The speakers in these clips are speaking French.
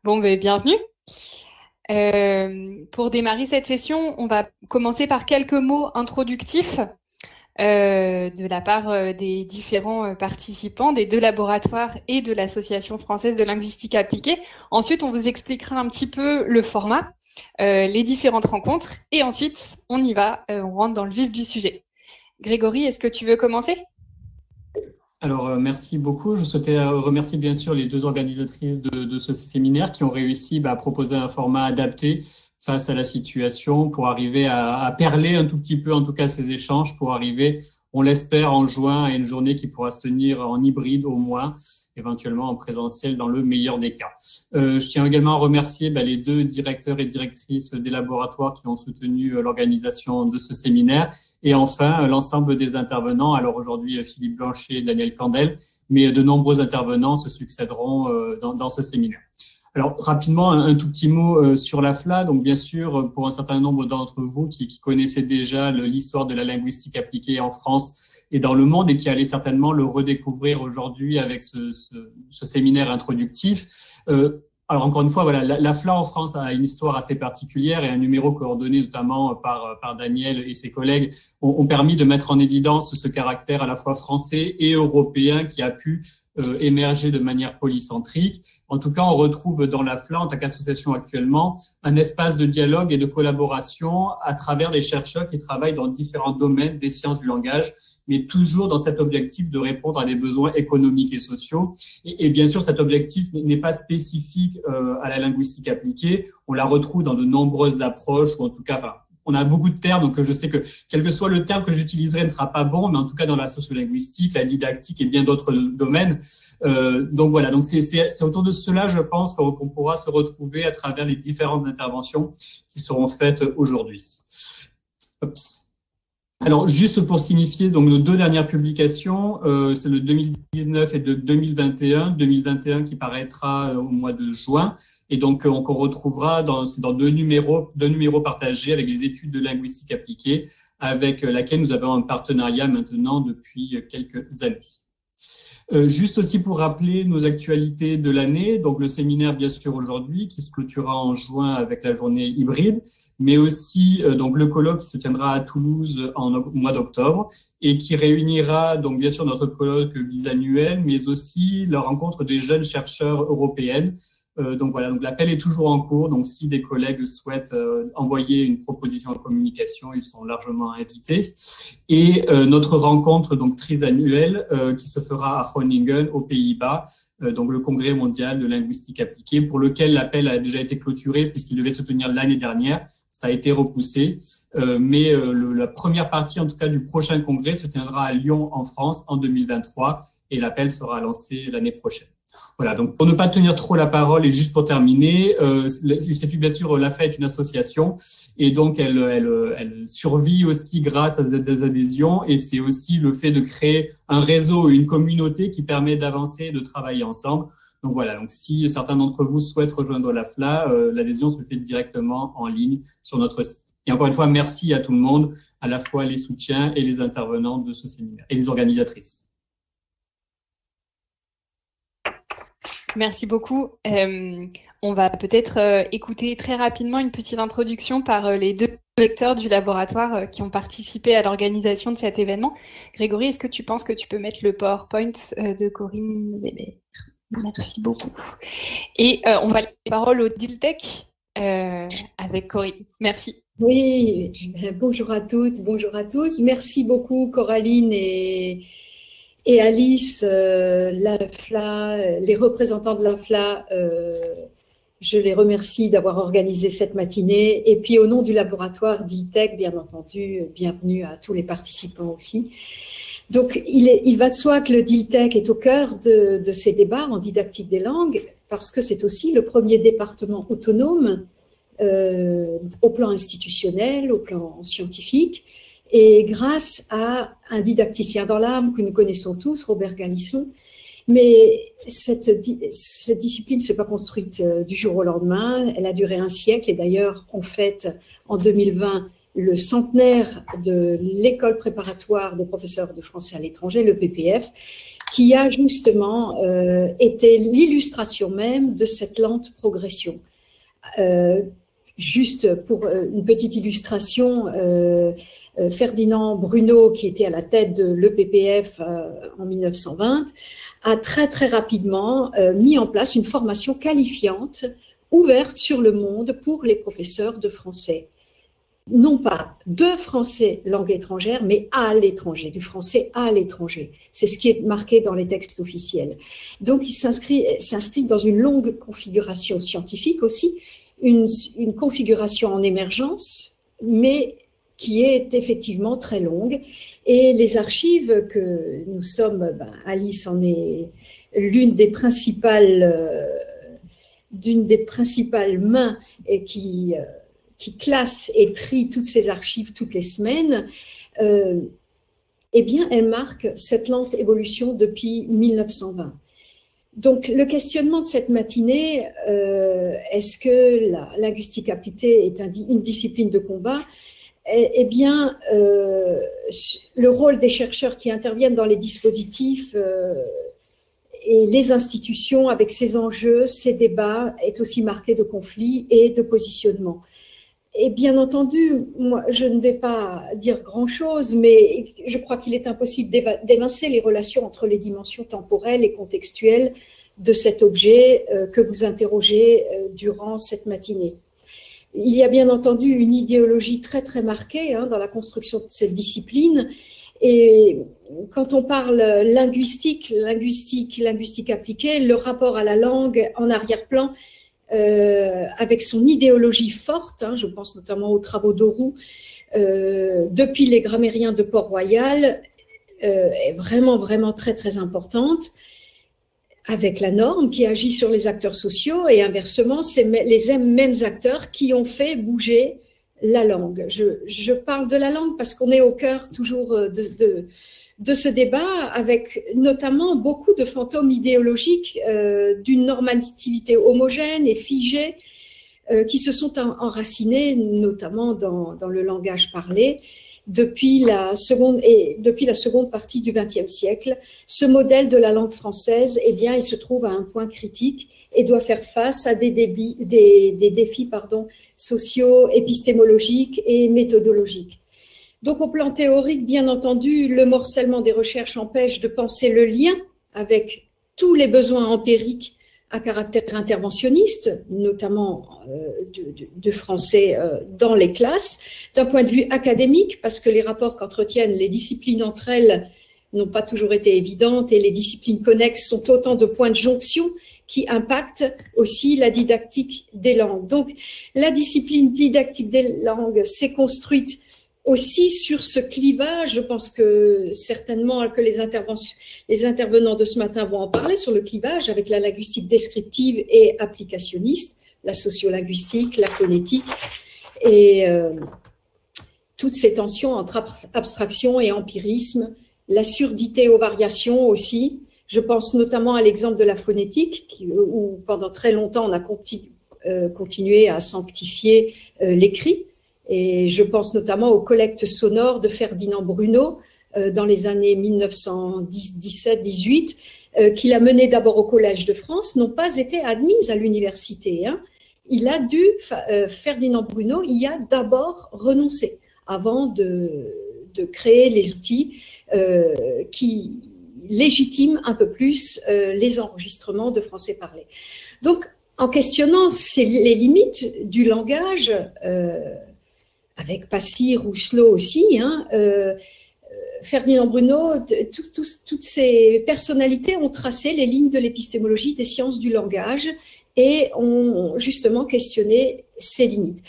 Bon, ben, bienvenue. Pour démarrer cette session, on va commencer par quelques mots introductifs de la part des différents participants des deux laboratoires et de l'Association française de linguistique appliquée. Ensuite, on vous expliquera un petit peu le format, les différentes rencontres, et ensuite, on y va, on rentre dans le vif du sujet. Grégory, est-ce que tu veux commencer ? Alors, merci beaucoup. Je souhaitais remercier bien sûr les deux organisatrices de ce séminaire qui ont réussi à proposer un format adapté face à la situation pour arriver à perler un tout petit peu, en tout cas, ces échanges pour arriver, on l'espère, en juin à une journée qui pourra se tenir en hybride au moins, éventuellement en présentiel dans le meilleur des cas. Je tiens également à remercier les deux directeurs et directrices des laboratoires qui ont soutenu l'organisation de ce séminaire. Et enfin, l'ensemble des intervenants, alors aujourd'hui Philippe Blanchet et Daniel Candel, mais de nombreux intervenants se succéderont dans ce séminaire. Alors rapidement, un tout petit mot sur l'AFLA. Donc bien sûr, pour un certain nombre d'entre vous qui connaissaient déjà l'histoire de la linguistique appliquée en France et dans le monde et qui allaient certainement le redécouvrir aujourd'hui avec ce séminaire introductif. Alors encore une fois, voilà, l'AFLA en France a une histoire assez particulière et un numéro coordonné notamment par Daniel et ses collègues ont permis de mettre en évidence ce caractère à la fois français et européen qui a pu émerger de manière polycentrique. En tout cas, on retrouve dans l'AFLA, en tant qu'association actuellement, un espace de dialogue et de collaboration à travers des chercheurs qui travaillent dans différents domaines des sciences du langage, mais toujours dans cet objectif de répondre à des besoins économiques et sociaux. Et bien sûr, cet objectif n'est pas spécifique à la linguistique appliquée. On la retrouve dans de nombreuses approches, ou en tout cas, on a beaucoup de termes, donc je sais que quel que soit le terme que j'utiliserai ne sera pas bon, mais en tout cas dans la sociolinguistique, la didactique et bien d'autres domaines. Donc voilà, donc c'est autour de cela, je pense, qu'on pourra se retrouver à travers les différentes interventions qui seront faites aujourd'hui. Alors, juste pour signifier, donc nos deux dernières publications, c'est de 2019 et de 2021. 2021 qui paraîtra au mois de juin. Et donc, on retrouvera dans deux numéros partagés avec les études de linguistique appliquée, avec laquelle nous avons un partenariat maintenant depuis quelques années. Juste aussi pour rappeler nos actualités de l'année, donc le séminaire bien sûr aujourd'hui qui se clôturera en juin avec la journée hybride, mais aussi donc le colloque qui se tiendra à Toulouse au mois d'octobre et qui réunira donc bien sûr notre colloque bisannuel, mais aussi la rencontre des jeunes chercheurs européennes. Donc voilà, donc l'appel est toujours en cours. Donc si des collègues souhaitent envoyer une proposition de communication, ils sont largement invités. Et notre rencontre donc trisannuelle qui se fera à Groningen aux Pays-Bas, donc le Congrès mondial de linguistique appliquée, pour lequel l'appel a déjà été clôturé puisqu'il devait se tenir l'année dernière. Ça a été repoussé, mais la première partie en tout cas du prochain congrès se tiendra à Lyon en France en 2023 et l'appel sera lancé l'année prochaine. Voilà, donc pour ne pas tenir trop la parole et juste pour terminer, bien sûr, l'AFLA est une association et donc elle survit aussi grâce à des adhésions et c'est aussi le fait de créer un réseau, une communauté qui permet d'avancer et de travailler ensemble. Donc voilà, donc si certains d'entre vous souhaitent rejoindre l'AFLA, l'adhésion se fait directement en ligne sur notre site. Et encore une fois, merci à tout le monde, à la fois les soutiens et les intervenants de ce séminaire et les organisatrices. Merci beaucoup. On va peut-être écouter très rapidement une petite introduction par les deux directeurs du laboratoire qui ont participé à l'organisation de cet événement. Grégory, est-ce que tu penses que tu peux mettre le PowerPoint de Corinne Weber ? Merci beaucoup. Et on va laisser la parole au DILTEC avec Corinne. Merci. Oui, bonjour à toutes, bonjour à tous. Merci beaucoup Coraline et Alice, l'AFLA, les représentants de l'AFLA, je les remercie d'avoir organisé cette matinée. Et puis au nom du laboratoire DILTEC, bien entendu, bienvenue à tous les participants aussi. Donc il va de soi que le DILTEC est au cœur de ces débats en didactique des langues, parce que c'est aussi le premier département autonome au plan institutionnel, au plan scientifique. Et grâce à un didacticien dans l'âme que nous connaissons tous, Robert Galisson, mais cette discipline ne s'est pas construite du jour au lendemain, elle a duré un siècle et d'ailleurs on fête en 2020 le centenaire de l'école préparatoire des professeurs de français à l'étranger, le PPF, qui a justement été l'illustration même de cette lente progression. Juste pour une petite illustration, Ferdinand Bruno, qui était à la tête de l'EPPF en 1920, a très très rapidement mis en place une formation qualifiante ouverte sur le monde pour les professeurs de français. Non pas de français langue étrangère, mais à l'étranger, du français à l'étranger. C'est ce qui est marqué dans les textes officiels. Donc, il s'inscrit dans une longue configuration scientifique aussi, une configuration en émergence, mais qui est effectivement très longue. Et les archives que nous sommes, Alice en est l'une des principales mains et qui classe et trie toutes ces archives toutes les semaines, eh bien, elle marque cette lente évolution depuis 1920. Donc, le questionnement de cette matinée, est-ce que la linguistique appliquée est une discipline de combat? Eh bien, le rôle des chercheurs qui interviennent dans les dispositifs et les institutions avec ces enjeux, ces débats, est aussi marqué de conflits et de positionnement. Et bien entendu, moi, je ne vais pas dire grand-chose, mais je crois qu'il est impossible d'évincer les relations entre les dimensions temporelles et contextuelles de cet objet que vous interrogez durant cette matinée. Il y a bien entendu une idéologie très très marquée dans la construction de cette discipline. Et quand on parle linguistique appliquée, le rapport à la langue en arrière-plan, avec son idéologie forte, je pense notamment aux travaux d'Auroux, depuis les grammairiens de Port-Royal, est vraiment, vraiment très, très importante, avec la norme qui agit sur les acteurs sociaux, et inversement, c'est les mêmes acteurs qui ont fait bouger la langue. Je parle de la langue parce qu'on est au cœur toujours de ce débat, avec notamment beaucoup de fantômes idéologiques d'une normativité homogène et figée qui se sont enracinés notamment dans le langage parlé depuis la seconde partie du XXe siècle. Ce modèle de la langue française, eh bien, il se trouve à un point critique et doit faire face à des défis sociaux, épistémologiques et méthodologiques. Donc, au plan théorique, bien entendu, le morcellement des recherches empêche de penser le lien avec tous les besoins empiriques à caractère interventionniste, notamment de français dans les classes, d'un point de vue académique, parce que les rapports qu'entretiennent les disciplines entre elles n'ont pas toujours été évidentes, et les disciplines connexes sont autant de points de jonction qui impactent aussi la didactique des langues. Donc, la discipline didactique des langues s'est construite aussi sur ce clivage. Je pense que certainement que les intervenants de ce matin vont en parler, sur le clivage avec la linguistique descriptive et applicationniste, la sociolinguistique, la phonétique, et toutes ces tensions entre abstraction et empirisme, la surdité aux variations aussi. Je pense notamment à l'exemple de la phonétique, où pendant très longtemps on a continué à sanctifier l'écrit. Et je pense notamment aux collectes sonores de Ferdinand Bruno dans les années 1917-18, qu'il a menées d'abord au Collège de France, n'ont pas été admises à l'université. Ferdinand Bruno y a d'abord renoncé avant de créer les outils qui légitiment un peu plus les enregistrements de français parlé. Donc, en questionnant les limites du langage, avec Passy, Rousselot aussi, Ferdinand Bruno, toutes ces personnalités ont tracé les lignes de l'épistémologie des sciences du langage et ont justement questionné ces limites.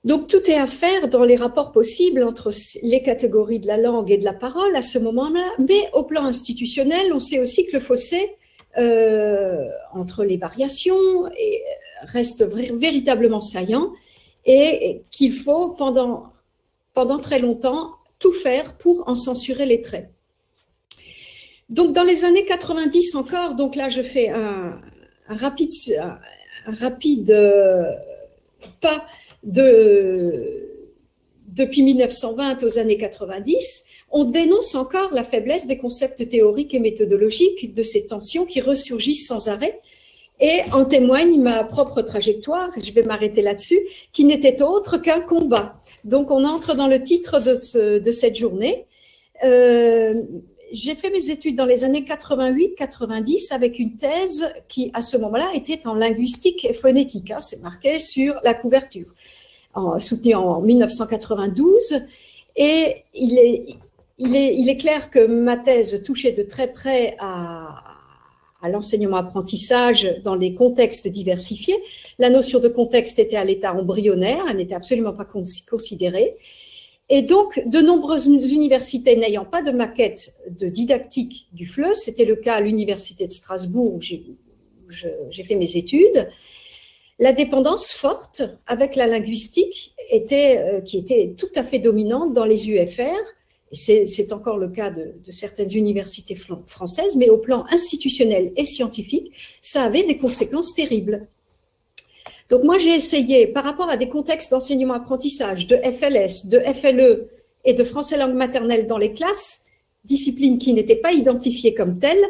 Donc, tout est à faire dans les rapports possibles entre les catégories de la langue et de la parole à ce moment-là, mais au plan institutionnel, on sait aussi que le fossé entre les variations reste véritablement saillant, et qu'il faut, pendant très longtemps, tout faire pour en censurer les traits. Donc, dans les années 90 encore, donc là, je fais un rapide pas depuis 1920 aux années 90, on dénonce encore la faiblesse des concepts théoriques et méthodologiques de ces tensions qui ressurgissent sans arrêt. Et en témoigne ma propre trajectoire, je vais m'arrêter là-dessus, qui n'était autre qu'un combat. Donc on entre dans le titre de cette journée. J'ai fait mes études dans les années 88-90 avec une thèse qui, à ce moment-là, était en linguistique et phonétique. Hein, c'est marqué sur la couverture, soutenue en 1992. Et il est clair que ma thèse touchait de très près à l'enseignement-apprentissage dans des contextes diversifiés. La notion de contexte était à l'état embryonnaire, elle n'était absolument pas considérée. Et donc, de nombreuses universités n'ayant pas de maquette de didactique du FLE, c'était le cas à l'Université de Strasbourg où j'ai fait mes études, la dépendance forte avec la linguistique qui était tout à fait dominante dans les UFR. C'est encore le cas de certaines universités françaises, mais au plan institutionnel et scientifique, ça avait des conséquences terribles. Donc moi, j'ai essayé, par rapport à des contextes d'enseignement-apprentissage, de FLS, de FLE et de français langue maternelle dans les classes, disciplines qui n'étaient pas identifiées comme telles,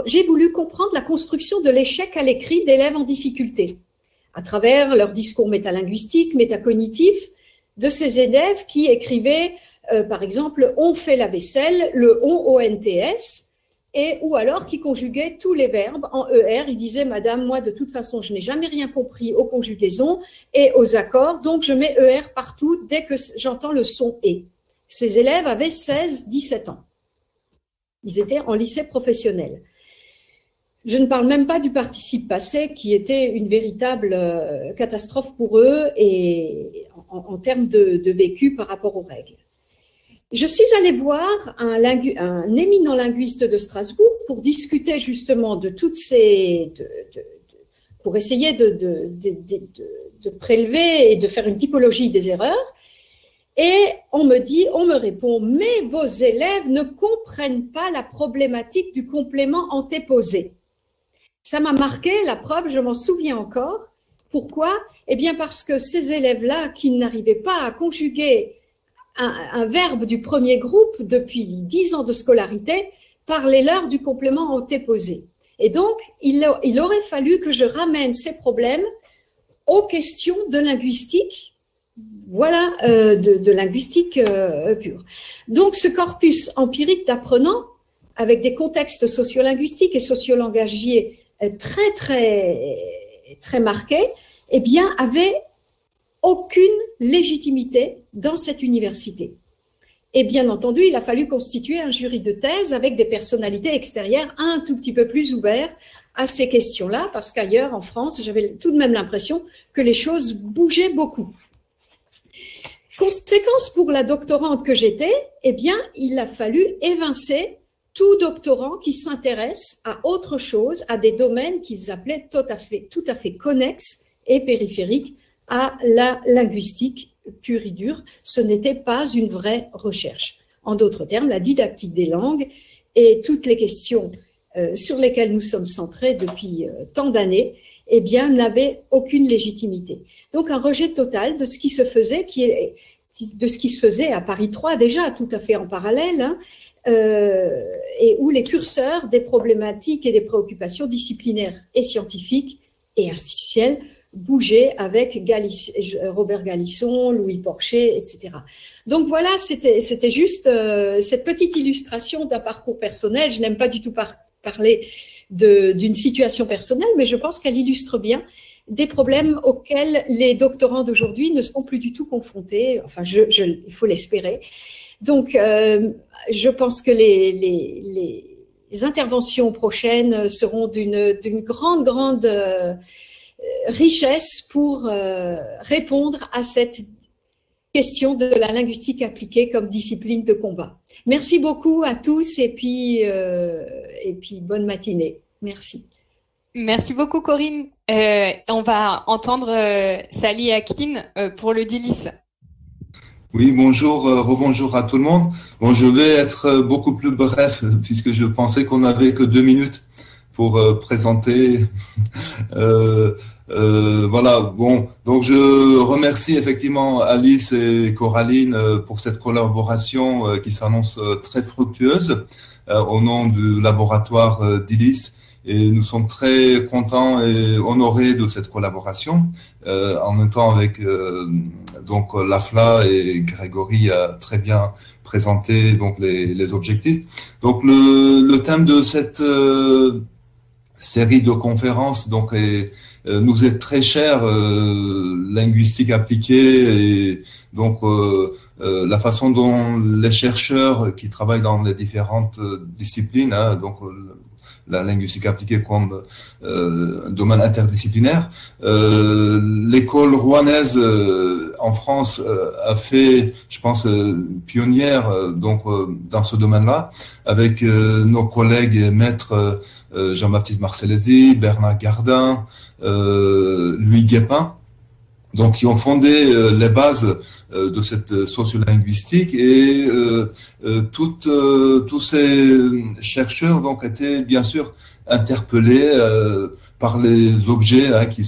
j'ai voulu comprendre la construction de l'échec à l'écrit d'élèves en difficulté, à travers leur discours métalinguistique, métacognitif, de ces élèves qui écrivaient par exemple, on fait la vaisselle, le on, O-N-T-S, ou alors qui conjuguait tous les verbes en ER. Il disait, madame, moi, de toute façon, je n'ai jamais rien compris aux conjugaisons et aux accords, donc je mets ER partout dès que j'entends le son et. Ces élèves avaient 16-17 ans. Ils étaient en lycée professionnel. Je ne parle même pas du participe passé qui était une véritable catastrophe pour eux et en termes de vécu par rapport aux règles. Je suis allée voir un éminent linguiste de Strasbourg pour discuter justement de toutes pour essayer de prélever et de faire une typologie des erreurs. Et on me répond, mais vos élèves ne comprennent pas la problématique du complément antéposé. Ça m'a marqué, la preuve, je m'en souviens encore. Pourquoi? Eh bien parce que ces élèves-là qui n'arrivaient pas à conjuguer un verbe du premier groupe depuis 10 ans de scolarité parlaient leur du complément antéposé. Et donc, il aurait fallu que je ramène ces problèmes aux questions de linguistique, voilà, de linguistique pure. Donc, ce corpus empirique d'apprenants, avec des contextes sociolinguistiques et sociolangagiers très, très, très marqués, eh bien, avait aucune légitimité dans cette université. Et bien entendu, il a fallu constituer un jury de thèse avec des personnalités extérieures un tout petit peu plus ouvertes à ces questions-là, parce qu'ailleurs, en France, j'avais tout de même l'impression que les choses bougeaient beaucoup. Conséquence pour la doctorante que j'étais, eh bien, il a fallu évincer tout doctorant qui s'intéresse à autre chose, à des domaines qu'ils appelaient tout à fait connexes et périphériques à la linguistique pure et dure. Ce n'était pas une vraie recherche. En d'autres termes, la didactique des langues et toutes les questions sur lesquelles nous sommes centrés depuis tant d'années, eh bien, n'avaient aucune légitimité. Donc, un rejet total de ce qui se faisait, de ce qui se faisait à Paris 3 déjà, tout à fait en parallèle, hein, et où les curseurs des problématiques et des préoccupations disciplinaires et scientifiques et institutionnelles bougeaient avec Robert Galisson, Louis Porcher, etc. Donc voilà, c'était juste cette petite illustration d'un parcours personnel. Je n'aime pas du tout parler d'une situation personnelle, mais je pense qu'elle illustre bien des problèmes auxquels les doctorants d'aujourd'hui ne sont plus du tout confrontés. Enfin, il faut l'espérer. Donc, je pense que les interventions prochaines seront d'une grande richesse pour répondre à cette question de la linguistique appliquée comme discipline de combat. Merci beaucoup à tous et puis bonne matinée. Merci. Merci beaucoup Corinne. On va entendre Sally Akin pour le DILIS. Oui, bonjour, rebonjour à tout le monde. Bon, je vais être beaucoup plus bref puisque je pensais qu'on n'avait que 2 minutes. pour présenter. Voilà, bon, donc je remercie effectivement Alice et Coraline pour cette collaboration qui s'annonce très fructueuse au nom du laboratoire d'ILIS. Et nous sommes très contents et honorés de cette collaboration. En même temps, avec donc l'AFLA et Grégory a très bien présenté donc les objectifs. Donc le thème de cette série de conférences donc nous est très cher, linguistique appliquée, et donc la façon dont les chercheurs qui travaillent dans les différentes disciplines, hein, donc la linguistique appliquée comme domaine interdisciplinaire. L'école rouennaise en France a fait, je pense, pionnière donc dans ce domaine-là, avec nos collègues maîtres Jean-Baptiste Marcellesi, Bernard Gardin, Louis Guépin, donc qui ont fondé les bases de cette sociolinguistique, et tous ces chercheurs donc étaient bien sûr interpellés par les objets hein, qui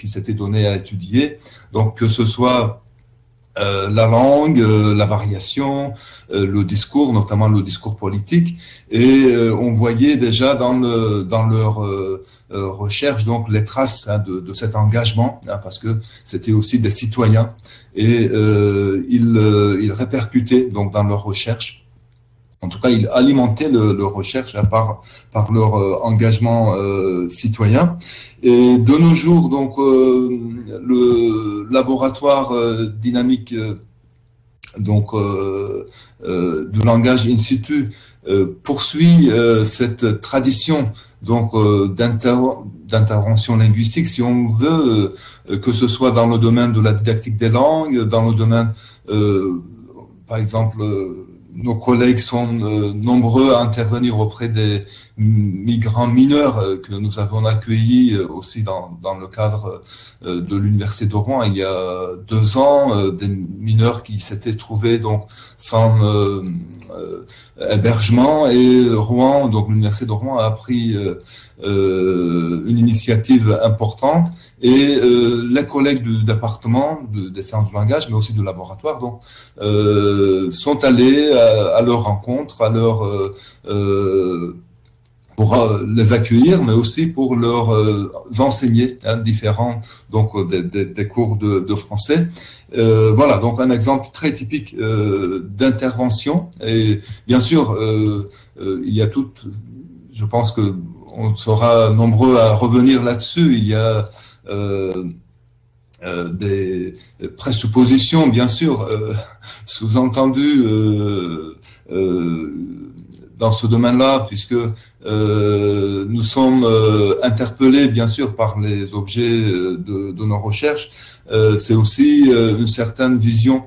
s'étaient donnés à étudier, donc que ce soit la langue, la variation, le discours, notamment le discours politique, et on voyait déjà dans leur recherche donc les traces hein, de cet engagement, hein, parce que c'était aussi des citoyens, et ils répercutaient donc dans leur recherche. En tout cas, ils alimentaient leur recherche hein, par leur engagement citoyen. Et de nos jours, donc, le laboratoire dynamique donc du langage in situ poursuit cette tradition donc d'intervention linguistique, si on veut, que ce soit dans le domaine de la didactique des langues, dans le domaine, par exemple, nos collègues sont nombreux à intervenir auprès des migrants mineurs que nous avons accueillis aussi dans le cadre de l'Université de Rouen il y a 2 ans, des mineurs qui s'étaient trouvés donc sans hébergement, et Rouen, donc l'Université de Rouen a pris une initiative importante, et les collègues du département des sciences du langage, mais aussi du laboratoire, donc sont allés à leur rencontre, pour les accueillir, mais aussi pour leur enseigner hein, différents donc des cours de français. Voilà, donc un exemple très typique d'intervention. Et bien sûr, il y a je pense que on sera nombreux à revenir là-dessus. Il y a des présuppositions, bien sûr, sous-entendues dans ce domaine-là, puisque nous sommes interpellés, bien sûr, par les objets de nos recherches. C'est aussi une certaine vision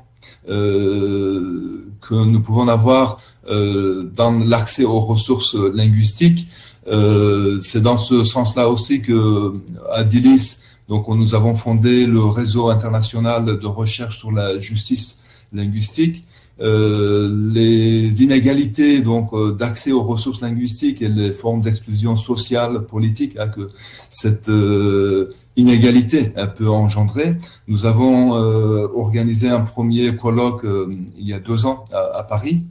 que nous pouvons avoir dans l'accès aux ressources linguistiques. C'est dans ce sens-là aussi que à DILIS, donc nous avons fondé le réseau international de recherche sur la justice linguistique. Les inégalités donc d'accès aux ressources linguistiques et les formes d'exclusion sociale, politique hein, que cette inégalité peut engendrer. Nous avons organisé un premier colloque il y a 2 ans à Paris.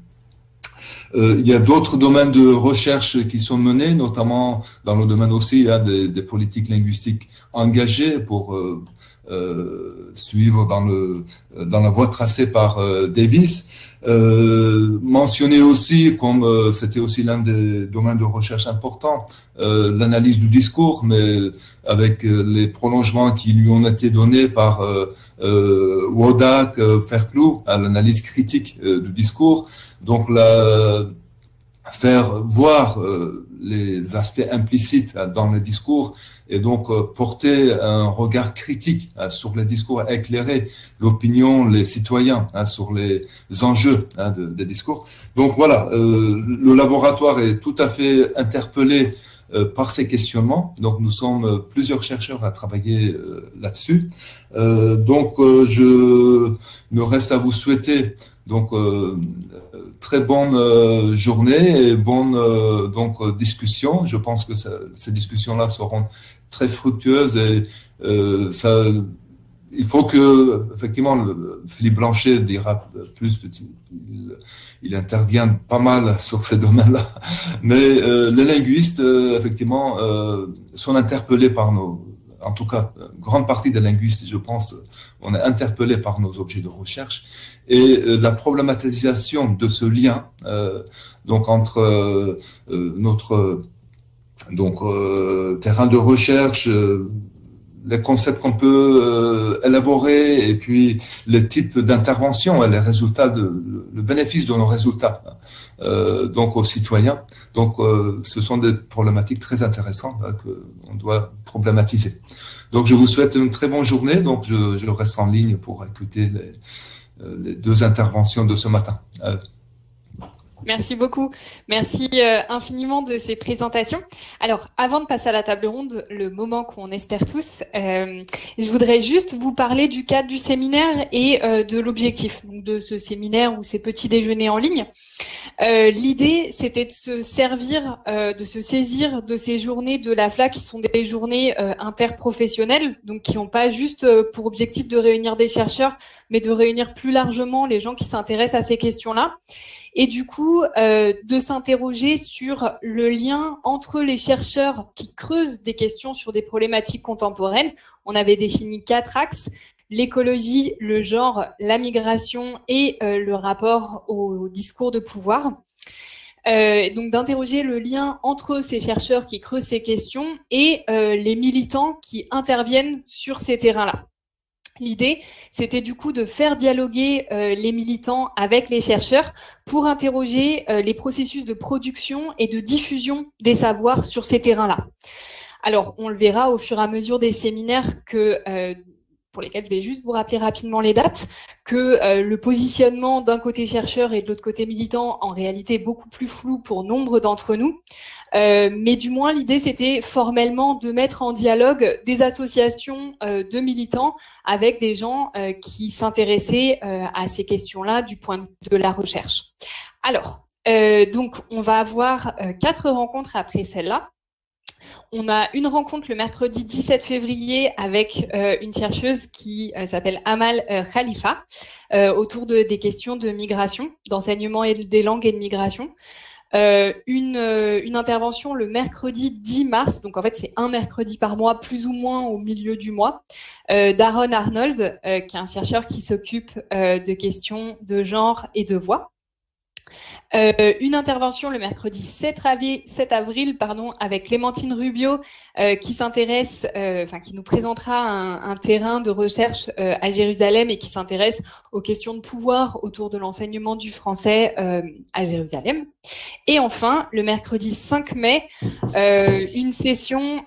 Il y a d'autres domaines de recherche qui sont menés, notamment dans le domaine aussi hein, des politiques linguistiques engagées pour suivre dans la voie tracée par Davis. Mentionné aussi, comme c'était aussi l'un des domaines de recherche importants, l'analyse du discours, mais avec les prolongements qui lui ont été donnés par Wodak, Ferklou, à l'analyse critique du discours. Donc faire voir les aspects implicites dans les discours, et donc porter un regard critique sur les discours, éclairer l'opinion, les citoyens sur les enjeux des discours. Donc voilà, le laboratoire est tout à fait interpellé par ces questionnements. Donc nous sommes plusieurs chercheurs à travailler là-dessus. Donc je me reste à vous souhaiter Donc, très bonne journée et bonne discussion. Je pense que ces discussions-là seront très fructueuses et il faut que, effectivement, Philippe Blanchet dira plus, il intervient pas mal sur ces domaines-là, mais les linguistes, effectivement, sont interpellés par en tout cas, grande partie des linguistes, je pense, on est interpellés par nos objets de recherche et la problématisation de ce lien, donc entre notre terrain de recherche, les concepts qu'on peut élaborer et puis les types d'intervention et les résultats, le bénéfice de nos résultats donc aux citoyens. Donc ce sont des problématiques très intéressantes qu'on doit problématiser. Donc je vous souhaite une très bonne journée. Donc je reste en ligne pour écouter les deux interventions de ce matin. Merci beaucoup. Merci infiniment de ces présentations. Alors, avant de passer à la table ronde, le moment qu'on espère tous, je voudrais juste vous parler du cadre du séminaire et de l'objectif de ce séminaire ou ces petits déjeuners en ligne. L'idée, c'était de se servir, de se saisir de ces journées de la FLA qui sont des journées interprofessionnelles, donc qui n'ont pas juste pour objectif de réunir des chercheurs, mais de réunir plus largement les gens qui s'intéressent à ces questions-là. Et du coup, de s'interroger sur le lien entre les chercheurs qui creusent des questions sur des problématiques contemporaines. On avait défini 4 axes: l'écologie, le genre, la migration et le rapport au discours de pouvoir. Donc d'interroger le lien entre ces chercheurs qui creusent ces questions et les militants qui interviennent sur ces terrains-là. L'idée, c'était du coup de faire dialoguer les militants avec les chercheurs pour interroger les processus de production et de diffusion des savoirs sur ces terrains-là. Alors, on le verra au fur et à mesure des séminaires que pour lesquels je vais juste vous rappeler rapidement les dates, que le positionnement d'un côté chercheur et de l'autre côté militant, en réalité, est beaucoup plus flou pour nombre d'entre nous. Mais du moins, l'idée, c'était formellement de mettre en dialogue des associations de militants avec des gens qui s'intéressaient à ces questions-là du point de vue de la recherche. Alors, donc, on va avoir 4 rencontres après celle-là. On a une rencontre le mercredi 17 février avec une chercheuse qui s'appelle Amal Khalifa autour des questions de migration, d'enseignement et des langues et de migration. Une intervention le mercredi 10 mars, donc en fait c'est un mercredi par mois, plus ou moins au milieu du mois, d'Aaron Arnold, qui est un chercheur qui s'occupe de questions de genre et de voix. Une intervention le mercredi 7 avril, avec Clémentine Rubio, qui s'intéresse, qui nous présentera un terrain de recherche à Jérusalem et qui s'intéresse aux questions de pouvoir autour de l'enseignement du français à Jérusalem. Et enfin, le mercredi 5 mai, une session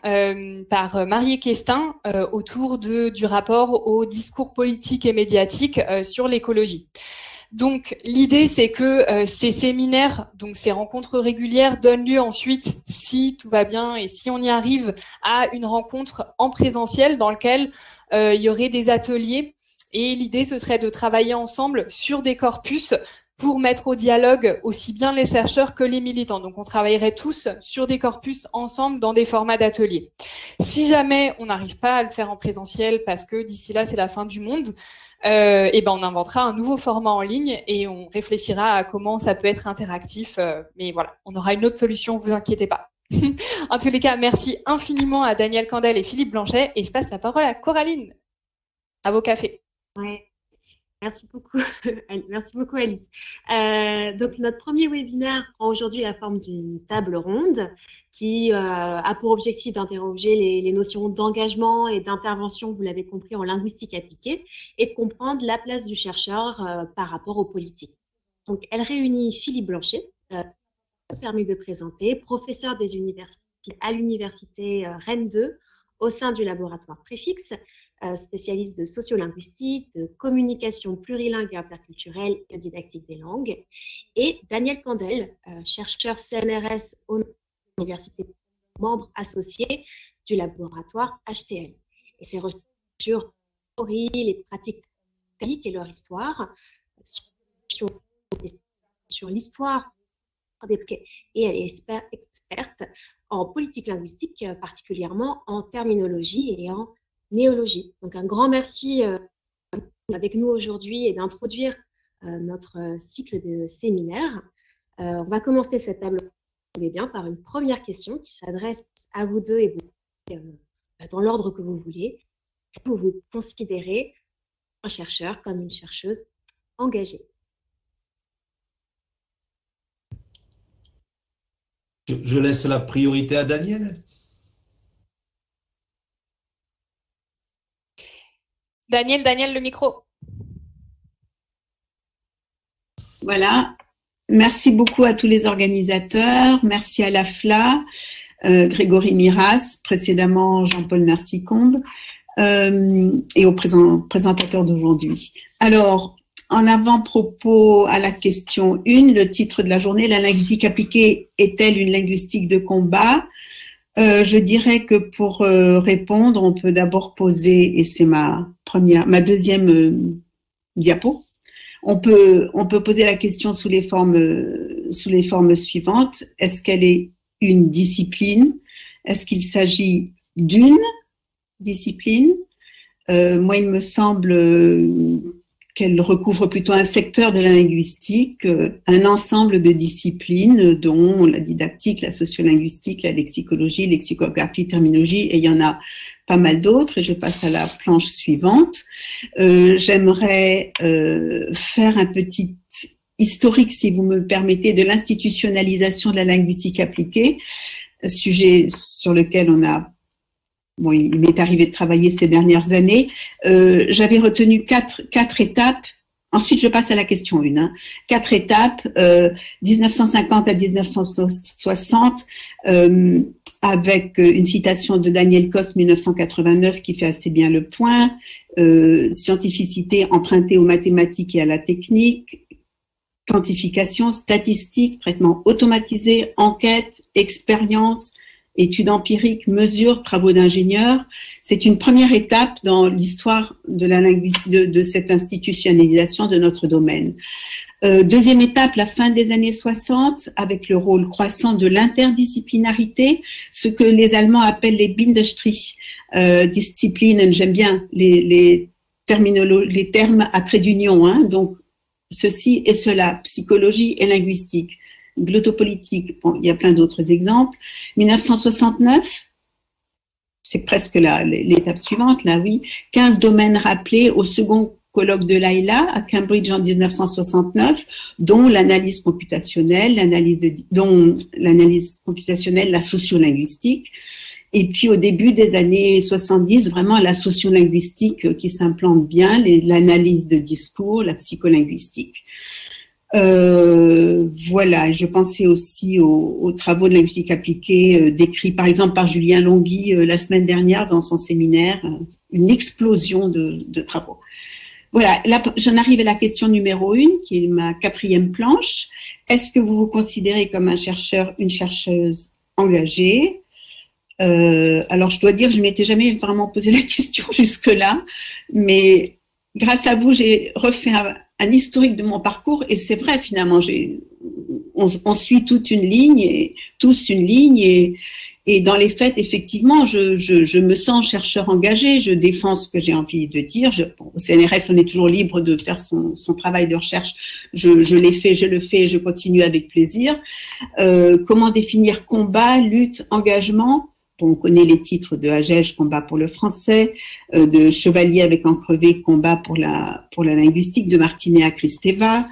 par Marie Questin autour du rapport au discours politique et médiatique sur l'écologie. Donc, l'idée, c'est que ces séminaires, donc ces rencontres régulières, donnent lieu ensuite, si tout va bien et si on y arrive, à une rencontre en présentiel dans laquelle il y aurait des ateliers. Et l'idée, ce serait de travailler ensemble sur des corpus pour mettre au dialogue aussi bien les chercheurs que les militants. Donc, on travaillerait tous sur des corpus ensemble dans des formats d'ateliers. Si jamais on n'arrive pas à le faire en présentiel parce que d'ici là, c'est la fin du monde, on inventera un nouveau format en ligne et on réfléchira à comment ça peut être interactif. Mais voilà, on aura une autre solution, vous inquiétez pas. En tous les cas, merci infiniment à Daniel Kandel et Philippe Blanchet et je passe la parole à Coraline. À vos cafés. Ouais. Merci beaucoup, Alice. Donc, notre premier webinaire prend aujourd'hui la forme d'une table ronde qui a pour objectif d'interroger les notions d'engagement et d'intervention, vous l'avez compris, en linguistique appliquée, et de comprendre la place du chercheur par rapport aux politiques. Donc, elle réunit Philippe Blanchet, permis de présenter, professeur des universités à l'université Rennes 2 au sein du laboratoire Préfixe, spécialiste de sociolinguistique, de communication plurilingue et interculturelle et de didactique des langues, et Daniel Kandel, chercheur CNRS aux universités, membre associé du laboratoire HTL. Et ses recherches sur les pratiques techniques et leur histoire, sur l'histoire des et elle est experte en politique linguistique, particulièrement en terminologie et en néologie. Donc un grand merci avec nous aujourd'hui et d'introduire notre cycle de séminaire. On va commencer cette table bien par une première question qui s'adresse à vous deux et vous dans l'ordre que vous voulez. Vous vous considérez un chercheur comme une chercheuse engagée. Je laisse la priorité à Daniel. Daniel, le micro. Voilà. Merci beaucoup à tous les organisateurs. Merci à l'AFLA, Grégory Miras, précédemment Jean-Paul Mercicombe, et aux présentateurs d'aujourd'hui. Alors, en avant-propos à la question 1, le titre de la journée, la linguistique appliquée est-elle une linguistique de combat? Je dirais que pour répondre, on peut d'abord poser, et c'est ma deuxième diapo, on peut poser la question sous les formes suivantes. Est-ce qu'elle est une discipline? Est-ce qu'il s'agit d'une discipline? Moi, il me semble qu'elle recouvre plutôt un secteur de la linguistique, un ensemble de disciplines dont la didactique, la sociolinguistique, la lexicologie, lexicographie, terminologie, et il y en a pas mal d'autres, et je passe à la planche suivante. J'aimerais faire un petit historique, si vous me le permettez, de l'institutionnalisation de la linguistique appliquée, sujet sur lequel il m'est arrivé de travailler ces dernières années. J'avais retenu quatre étapes. Ensuite, je passe à la question 1. 4 étapes, 1950 à 1960, avec une citation de Daniel Coste, 1989, qui fait assez bien le point. Scientificité empruntée aux mathématiques et à la technique. Quantification, statistique, traitement automatisé, enquête, expérience, études empiriques, mesures, travaux d'ingénieurs. C'est une première étape dans l'histoire de la linguistique, de cette institutionnalisation de notre domaine. Deuxième étape, la fin des années 60, avec le rôle croissant de l'interdisciplinarité, ce que les Allemands appellent les Bindestrich Disziplinen. J'aime bien les termes à trait d'union, hein, donc ceci et cela, psychologie et linguistique. Glottopolitique, bon, il y a plein d'autres exemples. 1969, c'est presque l'étape suivante, là, oui. 15 domaines rappelés au second colloque de Laïla à Cambridge en 1969, dont l'analyse computationnelle, la sociolinguistique. Et puis au début des années 70, vraiment la sociolinguistique qui s'implante bien, l'analyse de discours, la psycholinguistique. Voilà, je pensais aussi aux travaux de linguistique appliquée décrits par exemple par Julien Longhi la semaine dernière dans son séminaire, une explosion de travaux. Voilà, là j'en arrive à la question numéro 1, qui est ma 4e planche. Est-ce que vous vous considérez comme un chercheur, une chercheuse engagée? Alors je dois dire, je ne m'étais jamais vraiment posé la question jusque-là, mais grâce à vous, j'ai refait un historique de mon parcours, et c'est vrai finalement, on suit toute une ligne, et dans les faits, effectivement, je me sens chercheur engagé, je défends ce que j'ai envie de dire. Au CNRS, on est toujours libre de faire son travail de recherche. Je le fais, je continue avec plaisir. Comment définir combat, lutte, engagement? Bon, on connaît les titres de Agege, combat pour le français, de Chevalier avec Encrevé, combat pour la linguistique, de Martinet à Kristeva.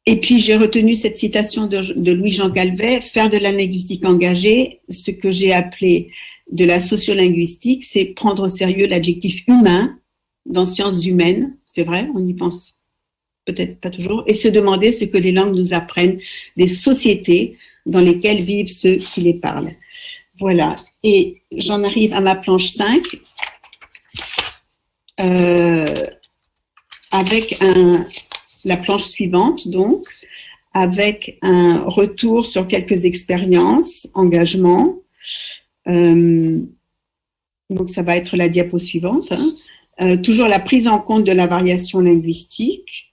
Et puis, j'ai retenu cette citation de Louis-Jean Galvet, faire de la linguistique engagée, ce que j'ai appelé de la sociolinguistique, c'est prendre au sérieux l'adjectif humain dans sciences humaines, c'est vrai, on y pense peut-être pas toujours, et se demander ce que les langues nous apprennent des sociétés dans lesquelles vivent ceux qui les parlent. Voilà, et j'en arrive à ma planche 5, avec la planche suivante, donc, avec un retour sur quelques expériences, engagements. Donc, ça va être la diapo suivante. Hein. Toujours la prise en compte de la variation linguistique.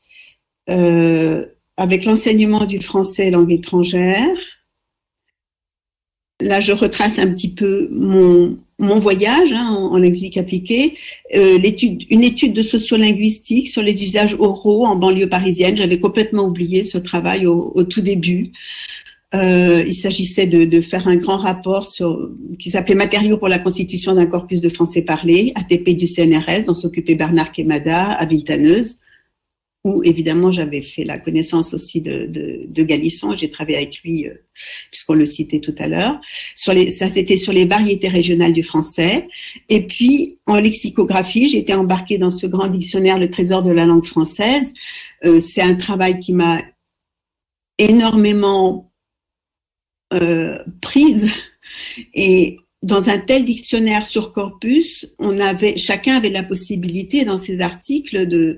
avec l'enseignement du français langue étrangère. Là, je retrace un petit peu mon voyage en linguistique appliquée, une étude de sociolinguistique sur les usages oraux en banlieue parisienne. J'avais complètement oublié ce travail au tout début. Il s'agissait de faire un grand rapport qui s'appelait Matériaux pour la constitution d'un corpus de français parlé, ATP du CNRS, dont s'occupait Bernard Quémada à Villetaneuse, où évidemment j'avais fait la connaissance aussi de Galisson. J'ai travaillé avec lui, puisqu'on le citait tout à l'heure. Ça, c'était sur les variétés régionales du français. Et puis, en lexicographie, j'ai été embarquée dans ce grand dictionnaire, le trésor de la langue française. C'est un travail qui m'a énormément prise. Et dans un tel dictionnaire sur corpus, chacun avait la possibilité dans ses articles de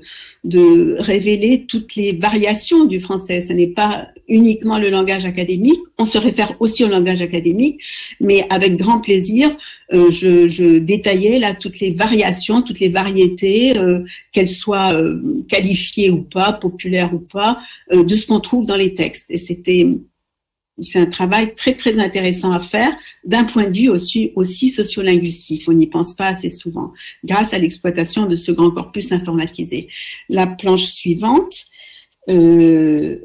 révéler toutes les variations du français. Ce n'est pas uniquement le langage académique. On se réfère aussi au langage académique, mais avec grand plaisir, je détaillais là toutes les variations, toutes les variétés, qu'elles soient qualifiées ou pas, populaires ou pas, de ce qu'on trouve dans les textes. Et c'est un travail très, très intéressant à faire d'un point de vue aussi sociolinguistique. On n'y pense pas assez souvent, grâce à l'exploitation de ce grand corpus informatisé. La planche suivante, je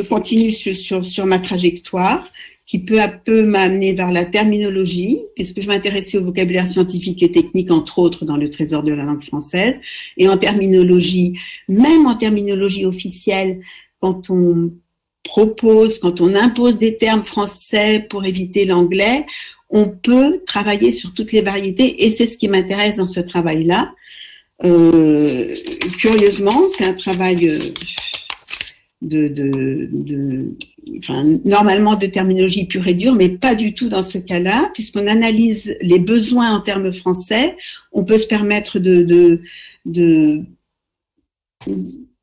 continue sur ma trajectoire, qui peu à peu m'a amené vers la terminologie, puisque je m'intéressais au vocabulaire scientifique et technique, entre autres, dans le trésor de la langue française. Et en terminologie, même en terminologie officielle, quand on impose des termes français pour éviter l'anglais, on peut travailler sur toutes les variétés, et c'est ce qui m'intéresse dans ce travail-là. Curieusement, c'est un travail normalement de terminologie pure et dure, mais pas du tout dans ce cas-là, puisqu'on analyse les besoins en termes français. On peut se permettre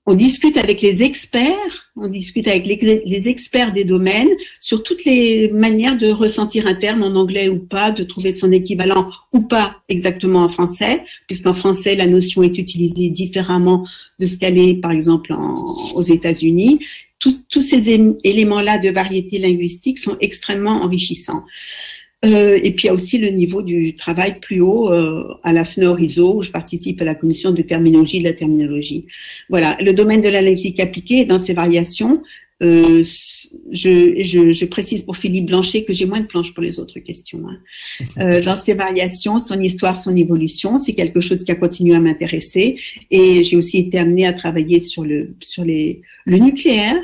on discute avec les experts, on discute avec les experts des domaines sur toutes les manières de ressentir un terme en anglais ou pas, de trouver son équivalent ou pas exactement en français, puisqu'en français, la notion est utilisée différemment de ce qu'elle est, par exemple, aux États-Unis. Tous ces éléments-là de variété linguistique sont extrêmement enrichissants. Et puis il y a aussi le niveau du travail plus haut à la FNOR-ISO, où je participe à la commission de terminologie de la terminologie. Voilà, le domaine de la linguistique appliquée, dans ses variations, je précise pour Philippe Blanchet que j'ai moins de planches pour les autres questions. Dans ses variations, son histoire, son évolution, c'est quelque chose qui a continué à m'intéresser. Et j'ai aussi été amenée à travailler sur le nucléaire.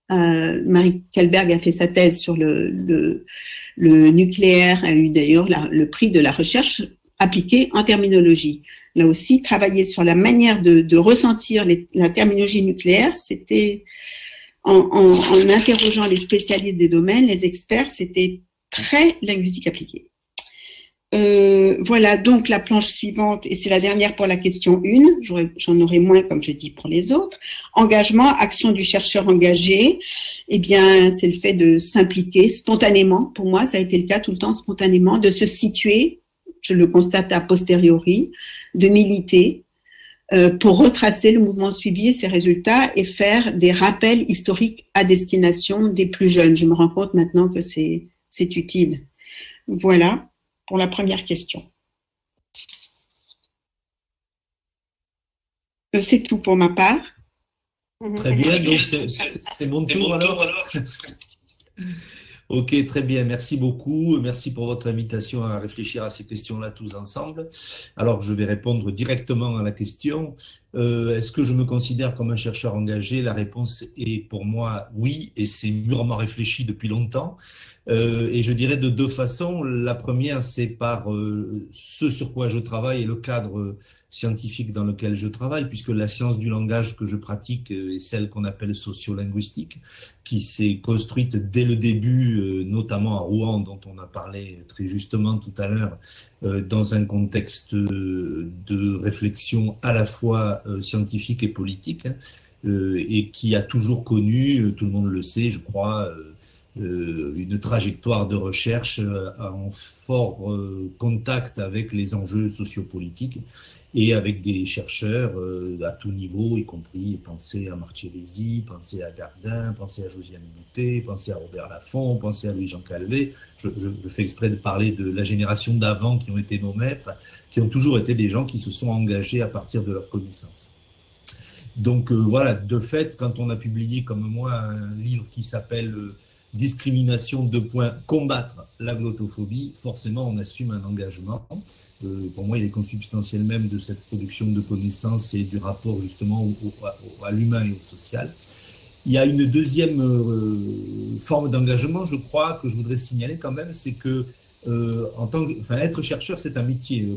Marie Kalberg a fait sa thèse sur le nucléaire, a eu d'ailleurs le prix de la recherche appliquée en terminologie. Là aussi, travailler sur la manière de ressentir la terminologie nucléaire, c'était en interrogeant les spécialistes des domaines, les experts, c'était très linguistique appliquée. Voilà donc la planche suivante, et c'est la dernière pour la question 1, j'en aurai moins comme je dis pour les autres. Engagement, action du chercheur engagé, eh bien c'est le fait de s'impliquer spontanément, pour moi ça a été le cas tout le temps spontanément, de se situer, je le constate a posteriori, de militer pour retracer le mouvement suivi et ses résultats et faire des rappels historiques à destination des plus jeunes. Je me rends compte maintenant que c'est utile. Voilà pour la première question. C'est tout pour ma part. Très bien, donc c'est mon tour alors. Ok, très bien, merci beaucoup. Merci pour votre invitation à réfléchir à ces questions-là tous ensemble. Alors, je vais répondre directement à la question. Est-ce que je me considère comme un chercheur engagé? La réponse est pour moi oui, et c'est mûrement réfléchi depuis longtemps. Et je dirais de deux façons. La première, c'est par ce sur quoi je travaille et le cadre scientifique dans lequel je travaille, puisque la science du langage que je pratique est celle qu'on appelle sociolinguistique, qui s'est construite dès le début, notamment à Rouen, dont on a parlé très justement tout à l'heure, dans un contexte de réflexion à la fois scientifique et politique, et qui a toujours connu, tout le monde le sait, je crois, une trajectoire de recherche en fort contact avec les enjeux sociopolitiques et avec des chercheurs à tout niveau, y compris penser à Marcellesi, penser à Gardin, penser à Josiane Boutet, penser à Robert Laffont, penser à Louis-Jean Calvet. Je fais exprès de parler de la génération d'avant qui ont été nos maîtres, qui ont toujours été des gens qui se sont engagés à partir de leurs connaissances. Donc voilà, de fait, quand on a publié comme moi un livre qui s'appelle Discrimination : combattre la glottophobie, forcément on assume un engagement. Pour moi, il est consubstantiel même de cette production de connaissances et du rapport justement à l'humain et au social. Il y a une deuxième forme d'engagement, je crois, que je voudrais signaler quand même, c'est que être chercheur, c'est un métier.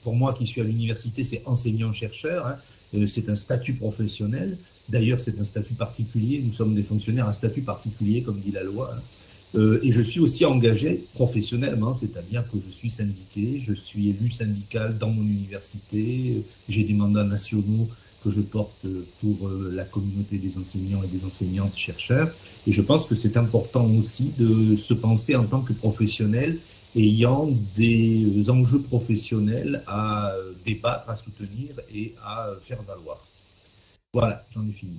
Pour moi qui suis à l'université, c'est enseignant-chercheur, hein. C'est un statut professionnel. D'ailleurs, c'est un statut particulier. Nous sommes des fonctionnaires à statut particulier, comme dit la loi. Et je suis aussi engagé professionnellement, c'est-à-dire que je suis syndiqué, je suis élu syndical dans mon université, j'ai des mandats nationaux que je porte pour la communauté des enseignants et des enseignantes chercheurs. Et je pense que c'est important aussi de se penser en tant que professionnel ayant des enjeux professionnels à débattre, à soutenir et à faire valoir. Voilà, j'en ai fini.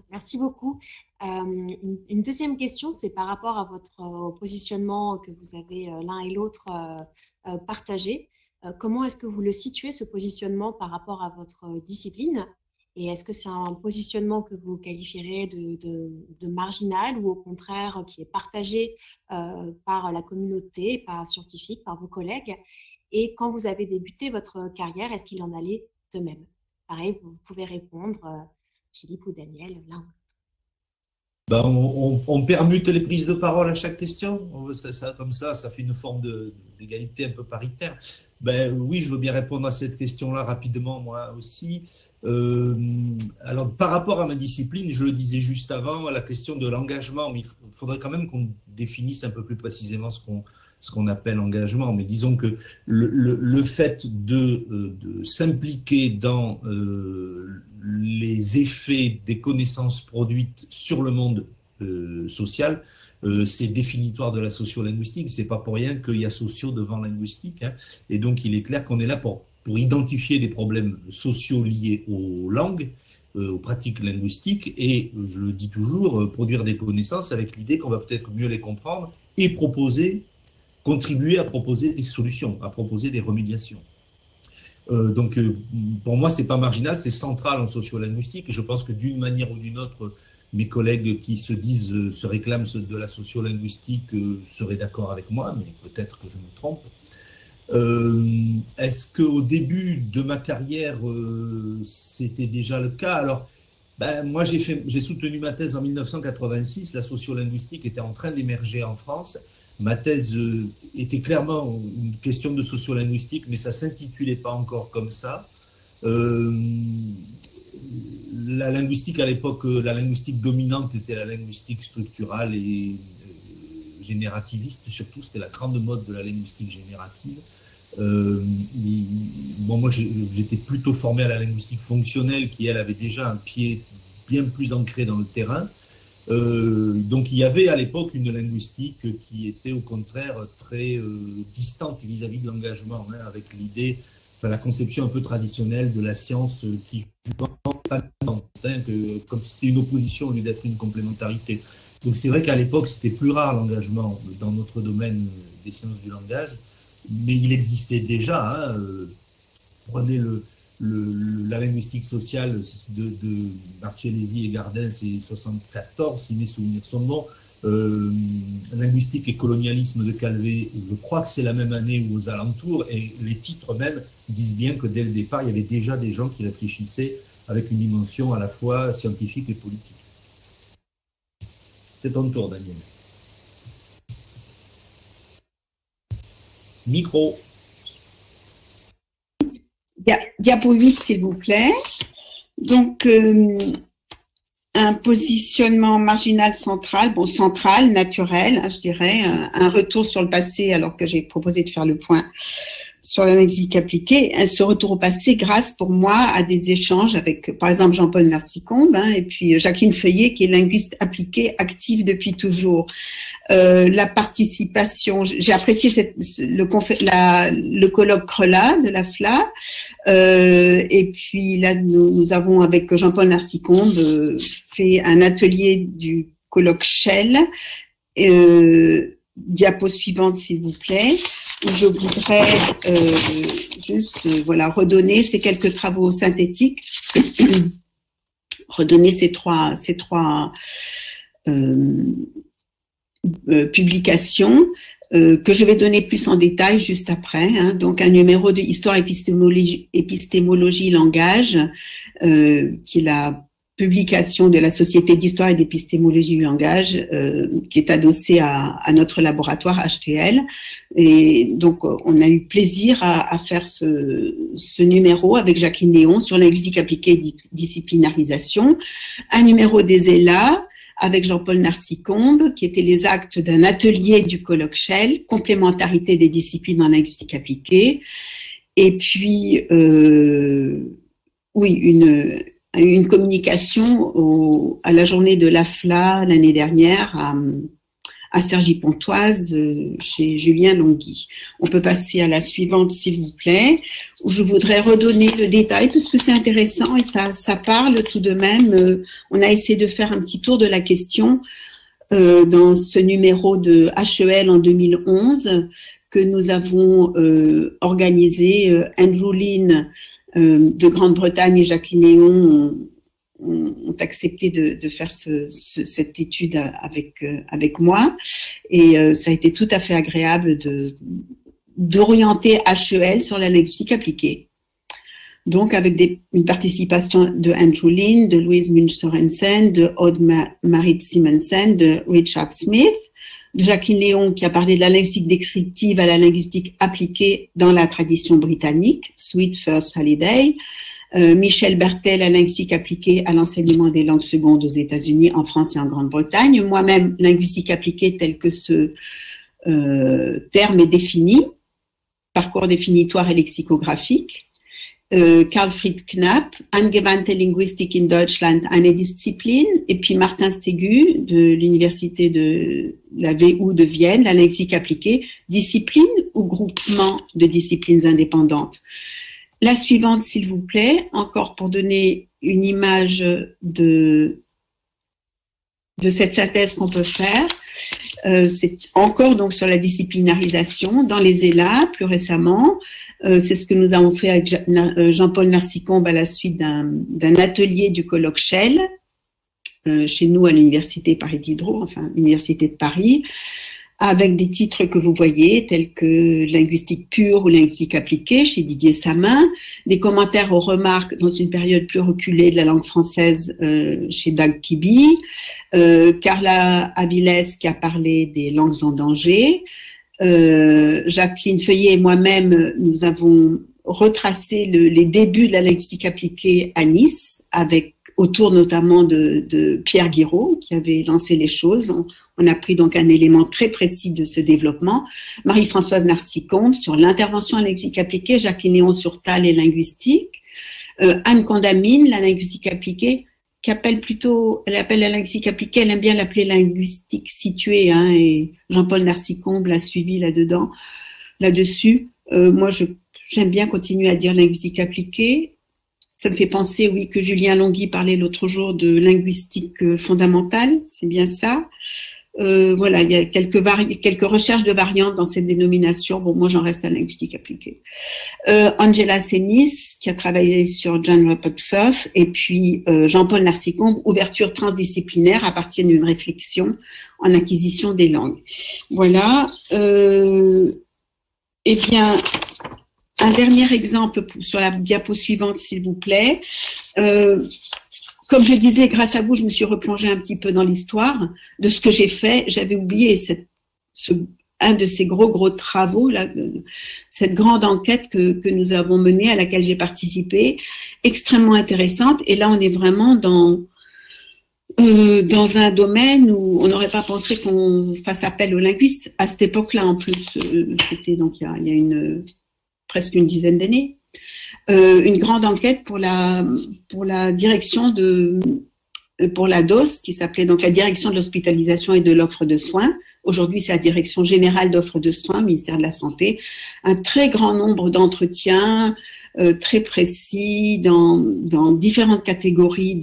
Merci beaucoup. Une deuxième question, c'est par rapport à votre positionnement que vous avez l'un et l'autre partagé. Comment est-ce que vous le situez, ce positionnement, par rapport à votre discipline? Et est-ce que c'est un positionnement que vous qualifierez de marginal ou au contraire qui est partagé par la communauté, par scientifique, par vos collègues? Et quand vous avez débuté votre carrière, est-ce qu'il en allait de même? Pareil, vous pouvez répondre, Philippe ou Daniel, l'un. Ben, on permute les prises de parole à chaque question. Comme ça fait une forme d'égalité un peu paritaire. Ben, oui, je veux bien répondre à cette question-là rapidement, moi aussi. Alors, par rapport à ma discipline, je le disais juste avant, la question de l'engagement, mais il faudrait quand même qu'on définisse un peu plus précisément ce qu'on appelle engagement. Mais disons que le fait de s'impliquer dans les effets des connaissances produites sur le monde social, c'est définitoire de la sociolinguistique. C'est pas pour rien qu'il y a socio devant linguistique, hein. Et donc il est clair qu'on est là pour identifier des problèmes sociaux liés aux langues, aux pratiques linguistiques, et je le dis toujours, produire des connaissances avec l'idée qu'on va peut-être mieux les comprendre et contribuer à proposer des solutions, à proposer des remédiations. Donc, pour moi, c'est pas marginal, c'est central en sociolinguistique, et je pense que d'une manière ou d'une autre, mes collègues qui se réclament de la sociolinguistique seraient d'accord avec moi, mais peut-être que je me trompe. Est-ce qu'au début de ma carrière, c'était déjà le cas? Alors, moi, j'ai soutenu ma thèse en 1986, la sociolinguistique était en train d'émerger en France. Ma thèse était clairement une question de sociolinguistique, mais ça ne s'intitulait pas encore comme ça. La linguistique à l'époque, la linguistique dominante était la linguistique structurale et générativiste, surtout, c'était la grande mode de la linguistique générative. Moi, j'étais plutôt formé à la linguistique fonctionnelle, qui, elle, avait déjà un pied bien plus ancré dans le terrain. Donc il y avait à l'époque une linguistique qui était au contraire très distante vis-à-vis de l'engagement, hein, avec l'idée, la conception un peu traditionnelle de la science qui comme si c'était une opposition au lieu d'être une complémentarité. Donc c'est vrai qu'à l'époque c'était plus rare l'engagement dans notre domaine des sciences du langage, mais il existait déjà, hein. Prenez la linguistique sociale de Marcellesi et Gardin, c'est 74, si mes souvenirs sont bons. Linguistique et colonialisme de Calvet, je crois que c'est la même année ou aux alentours, et les titres même disent bien que dès le départ, il y avait déjà des gens qui réfléchissaient avec une dimension à la fois scientifique et politique. C'est ton tour, Daniel. Micro. Diapo 8, s'il vous plaît. Donc, un positionnement marginal central, central, naturel, hein, je dirais, un retour sur le passé alors que j'ai proposé de faire le point sur la linguistique appliquée, ce retour au passé grâce pour moi à des échanges avec, par exemple, Jean-Paul Mercier-Combe, et puis Jacqueline Feuillet, qui est linguiste appliquée active depuis toujours. La participation, j'ai apprécié le colloque Crelat de la FLA, et puis là, nous avons avec Jean-Paul Mercier-Combe fait un atelier du colloque Shell. Diapo suivante, s'il vous plaît. Je voudrais juste redonner ces quelques travaux synthétiques, redonner ces trois publications que je vais donner plus en détail juste après. Donc un numéro de Histoire, épistémologie, langage, qui est la publication de la Société d'histoire et d'épistémologie du langage, qui est adossée à notre laboratoire HTL. Et donc, on a eu plaisir à faire ce numéro avec Jacqueline Léon sur linguistique appliquée et disciplinarisation. Un numéro des ELA avec Jean-Paul Mercier-Combe, qui était les actes d'un atelier du colloque Shell, complémentarité des disciplines en linguistique appliquée. Et puis, une communication à la journée de l'AFLA l'année dernière à Cergy-Pontoise chez Julien Longhi. On peut passer à la suivante, s'il vous plaît, où je voudrais redonner le détail parce que c'est intéressant et ça parle tout de même. On a essayé de faire un petit tour de la question dans ce numéro de HEL en 2011 que nous avons organisé. Andrew Lynn de Grande-Bretagne et Jacqueline Léon ont accepté de faire cette étude avec moi et ça a été tout à fait agréable d'orienter HEL sur la linguistique appliquée. Donc avec une participation de Andrew Lynn, de Louise Munch-Sorensen, de Aude Marit Simonsen, de Richard Smith, de Jacqueline Léon qui a parlé de la linguistique descriptive à la linguistique appliquée dans la tradition britannique, Sweet First Holiday, Michel Berthet, la linguistique appliquée à l'enseignement des langues secondes aux États-Unis, en France et en Grande-Bretagne, moi-même linguistique appliquée tel que ce terme est défini, parcours définitoire et lexicographique, Karl Fried Knapp, Angewandte Linguistik in Deutschland, eine Disziplin, et puis Martin Stegu de l'université de la WU de Vienne, la linguistique appliquée, discipline ou groupement de disciplines indépendantes. La suivante, s'il vous plaît, encore pour donner une image de cette synthèse qu'on peut faire. C'est encore donc sur la disciplinarisation dans les ELA plus récemment. C'est ce que nous avons fait avec Jean-Paul Mercier-Combe à la suite d'un atelier du colloque Shell chez nous à l'université Paris Diderot, enfin l'université de Paris, avec des titres que vous voyez tels que linguistique pure ou linguistique appliquée chez Didier Samin, des commentaires aux remarques dans une période plus reculée de la langue française chez Doug Kiby, Carla Aviles qui a parlé des langues en danger, Jacqueline Feuillet et moi-même, nous avons retracé les débuts de la linguistique appliquée à Nice, autour notamment de Pierre Guiraud, qui avait lancé les choses. On a pris donc un élément très précis de ce développement. Marie-Françoise Mercier-Combe sur l'intervention en linguistique appliquée, Jacqueline Léon sur TAL et linguistique, Anne Condamine, la linguistique appliquée, elle appelle la linguistique appliquée, elle aime bien l'appeler linguistique située, et Jean-Paul Mercier-Combe l'a suivi là-dessus. Moi, j'aime bien continuer à dire linguistique appliquée. Ça me fait penser, oui, que Julien Longhi parlait l'autre jour de linguistique fondamentale, c'est bien ça. Voilà, il y a quelques recherches de variantes dans cette dénomination. Bon, moi, j'en reste à linguistique appliquée. Angela Senis, qui a travaillé sur John Rupert Firth, et puis Jean-Paul Mercier-Combe, ouverture transdisciplinaire à partir d'une réflexion en acquisition des langues. Voilà. Eh bien, un dernier exemple sur la diapo suivante, s'il vous plaît. Comme je disais, grâce à vous, je me suis replongée un petit peu dans l'histoire de ce que j'ai fait. J'avais oublié un de ces gros travaux, cette grande enquête que nous avons menée, à laquelle j'ai participé, extrêmement intéressante. Et là, on est vraiment dans un domaine où on n'aurait pas pensé qu'on fasse appel aux linguistes. À cette époque-là, en plus, c'était donc il y a une presque une dizaine d'années. Une grande enquête pour la direction pour la DOS, qui s'appelait donc la direction de l'hospitalisation et de l'offre de soins. Aujourd'hui, c'est la direction générale d'offre de soins, ministère de la Santé. Un très grand nombre d'entretiens très précis dans différentes catégories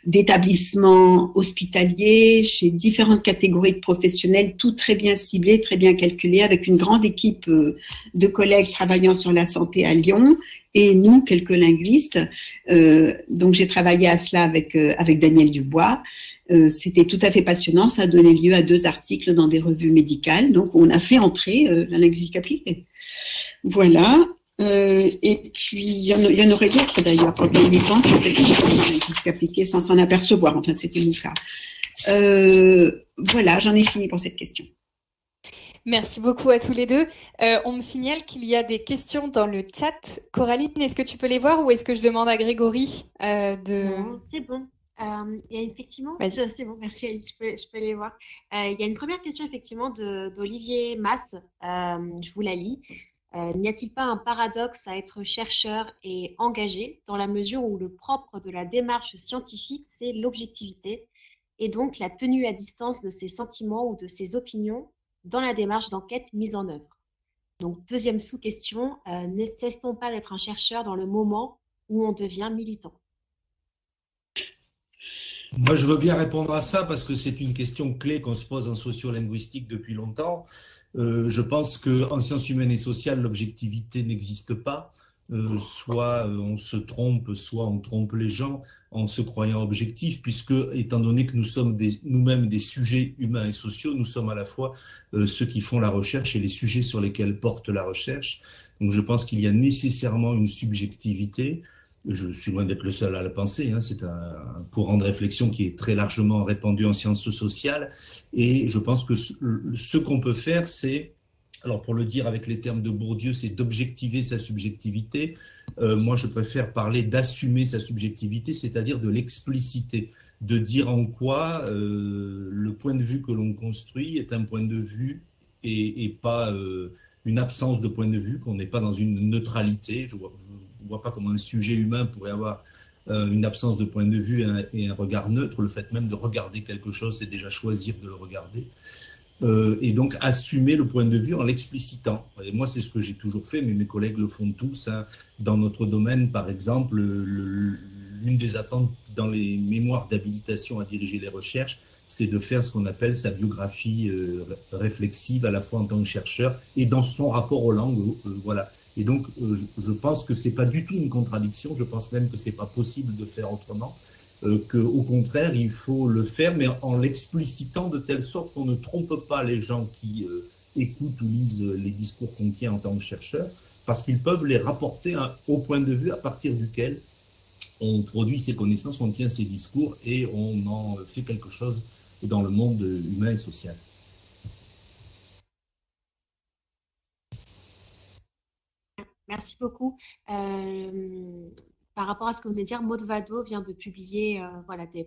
d'établissements hospitaliers, chez différentes catégories de professionnels, tout très bien ciblé, très bien calculé, avec une grande équipe de collègues travaillant sur la santé à Lyon. Et nous, quelques linguistes. Donc, j'ai travaillé à cela avec Daniel Dubois. C'était tout à fait passionnant. Ça a donné lieu à 2 articles dans des revues médicales. Donc, on a fait entrer la linguistique appliquée. Voilà. Et puis, il y en aurait d'autres d'ailleurs. Quand on y pense, peut-être la linguistique appliquée sans s'en apercevoir. Enfin, c'était mon cas. Voilà, j'en ai fini pour cette question. Merci beaucoup à tous les deux. On me signale qu'il y a des questions dans le chat. Coraline, est-ce que tu peux les voir ou est-ce que je demande à Grégory Non, c'est bon. Il y a effectivement, c'est bon, merci Alice, je peux les voir. Il y a une première question effectivement d'Olivier Masse, je vous la lis. N'y a-t-il pas un paradoxe à être chercheur et engagé dans la mesure où le propre de la démarche scientifique, c'est l'objectivité et donc la tenue à distance de ses sentiments ou de ses opinions dans la démarche d'enquête mise en œuvre. Donc, deuxième sous-question, ne cesse-t-on pas d'être un chercheur dans le moment où on devient militant? Moi, je veux bien répondre à ça parce que c'est une question clé qu'on se pose en sociolinguistique depuis longtemps. Je pense qu'en sciences humaines et sociales, l'objectivité n'existe pas. Soit on se trompe, soit on trompe les gens en se croyant objectif, puisque, étant donné que nous sommes nous-mêmes des sujets humains et sociaux, nous sommes à la fois ceux qui font la recherche et les sujets sur lesquels porte la recherche. Donc je pense qu'il y a nécessairement une subjectivité. Je suis loin d'être le seul à la penser, hein. C'est un courant de réflexion qui est très largement répandu en sciences sociales. Et je pense que ce qu'on peut faire, c'est, alors pour le dire avec les termes de Bourdieu, c'est d'objectiver sa subjectivité. Moi, je préfère parler d'assumer sa subjectivité, c'est-à-dire de l'expliciter, de dire en quoi le point de vue que l'on construit est un point de vue et pas une absence de point de vue, qu'on n'est pas dans une neutralité. Je ne vois pas comment un sujet humain pourrait avoir une absence de point de vue et un regard neutre. Le fait même de regarder quelque chose, c'est déjà choisir de le regarder. Et donc assumer le point de vue en l'explicitant. Et moi, c'est ce que j'ai toujours fait, mais mes collègues le font tous, hein. Dans notre domaine, par exemple, l'une des attentes dans les mémoires d'habilitation à diriger les recherches, c'est de faire ce qu'on appelle sa biographie réflexive, à la fois en tant que chercheur et dans son rapport aux langues. Voilà. Et donc, je pense que c'est pas du tout une contradiction. Je pense même que c'est pas possible de faire autrement. Qu'au contraire, il faut le faire, mais en l'explicitant de telle sorte qu'on ne trompe pas les gens qui écoutent ou lisent les discours qu'on tient en tant que chercheur, parce qu'ils peuvent les rapporter au point de vue à partir duquel on produit ses connaissances, on tient ses discours et on en fait quelque chose dans le monde humain et social. Merci beaucoup. Par rapport à ce que vous venez de dire, Maud Vado vient de publier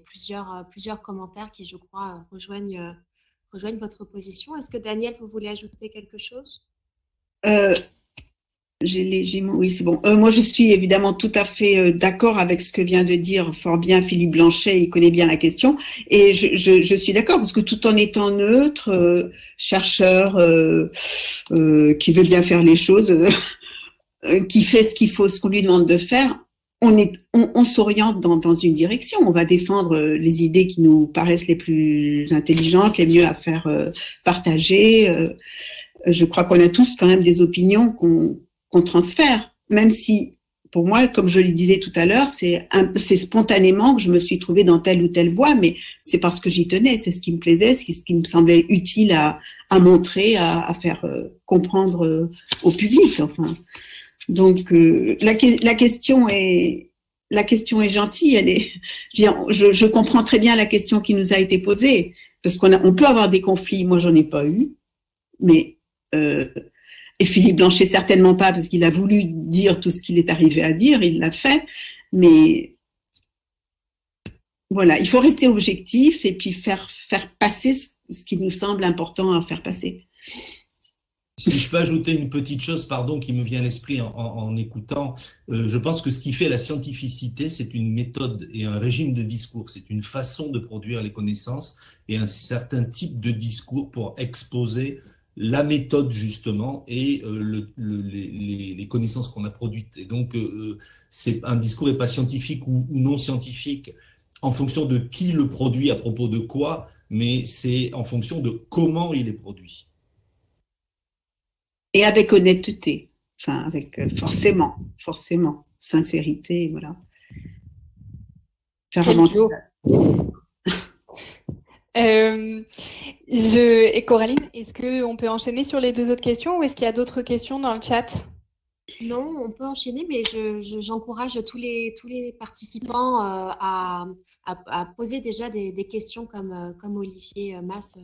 plusieurs commentaires qui, je crois, rejoignent votre position. Est-ce que Daniel, vous voulez ajouter quelque chose? Oui, c'est bon. Moi, je suis évidemment tout à fait d'accord avec ce que vient de dire fort bien Philippe Blanchet. Il connaît bien la question. Et je suis d'accord parce que tout en étant neutre, chercheur qui veut bien faire les choses, qui fait ce qu'il faut, ce qu'on lui demande de faire, on s'oriente dans une direction. On va défendre les idées qui nous paraissent les plus intelligentes, les mieux à faire partager. Je crois qu'on a tous quand même des opinions qu'on transfère, même si, pour moi, comme je le disais tout à l'heure, c'est spontanément que je me suis trouvée dans telle ou telle voie, mais c'est parce que j'y tenais, c'est ce qui me plaisait, c'est ce qui me semblait utile à montrer, à faire comprendre au public, enfin. Donc la question est gentille, je comprends très bien la question qui nous a été posée, parce on peut avoir des conflits, moi j'en ai pas eu, mais et Philippe Blanchet certainement pas, parce qu'il a voulu dire tout ce qu'il est arrivé à dire, il l'a fait, mais voilà, il faut rester objectif et puis faire passer ce qui nous semble important à faire passer. Si je peux ajouter une petite chose, pardon, qui me vient à l'esprit en écoutant, je pense que ce qui fait la scientificité, c'est une méthode et un régime de discours. C'est une façon de produire les connaissances et un certain type de discours pour exposer la méthode justement et les connaissances qu'on a produites. Et donc, un discours n'est pas scientifique ou non scientifique en fonction de qui le produit à propos de quoi, mais c'est en fonction de comment il est produit. Et avec honnêteté, enfin avec forcément, sincérité, voilà. Quel duo. Et Coraline, est-ce qu'on peut enchaîner sur les 2 autres questions ou est-ce qu'il y a d'autres questions dans le chat? Non, on peut enchaîner, mais j'encourage tous les participants à poser déjà des questions comme Olivier Mas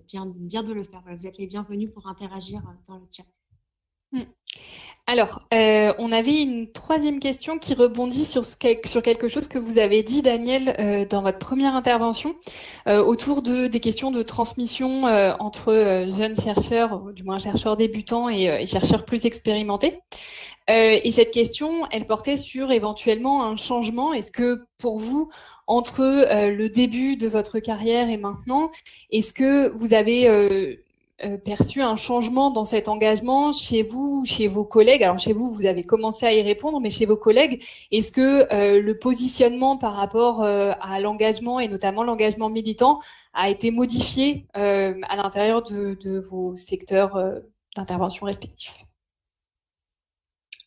vient de le faire. Voilà, vous êtes les bienvenus pour interagir dans le chat. Alors, on avait une 3e question qui rebondit sur quelque chose que vous avez dit, Daniel, dans votre première intervention, autour des questions de transmission entre jeunes chercheurs, ou du moins chercheurs débutants et chercheurs plus expérimentés. Et cette question, elle portait sur éventuellement un changement. Est-ce que pour vous, entre le début de votre carrière et maintenant, est-ce que vous avez perçu un changement dans cet engagement chez vous, chez vos collègues? Alors chez vous, vous avez commencé à y répondre, mais chez vos collègues, est-ce que le positionnement par rapport à l'engagement et notamment l'engagement militant a été modifié à l'intérieur de vos secteurs d'intervention respectifs?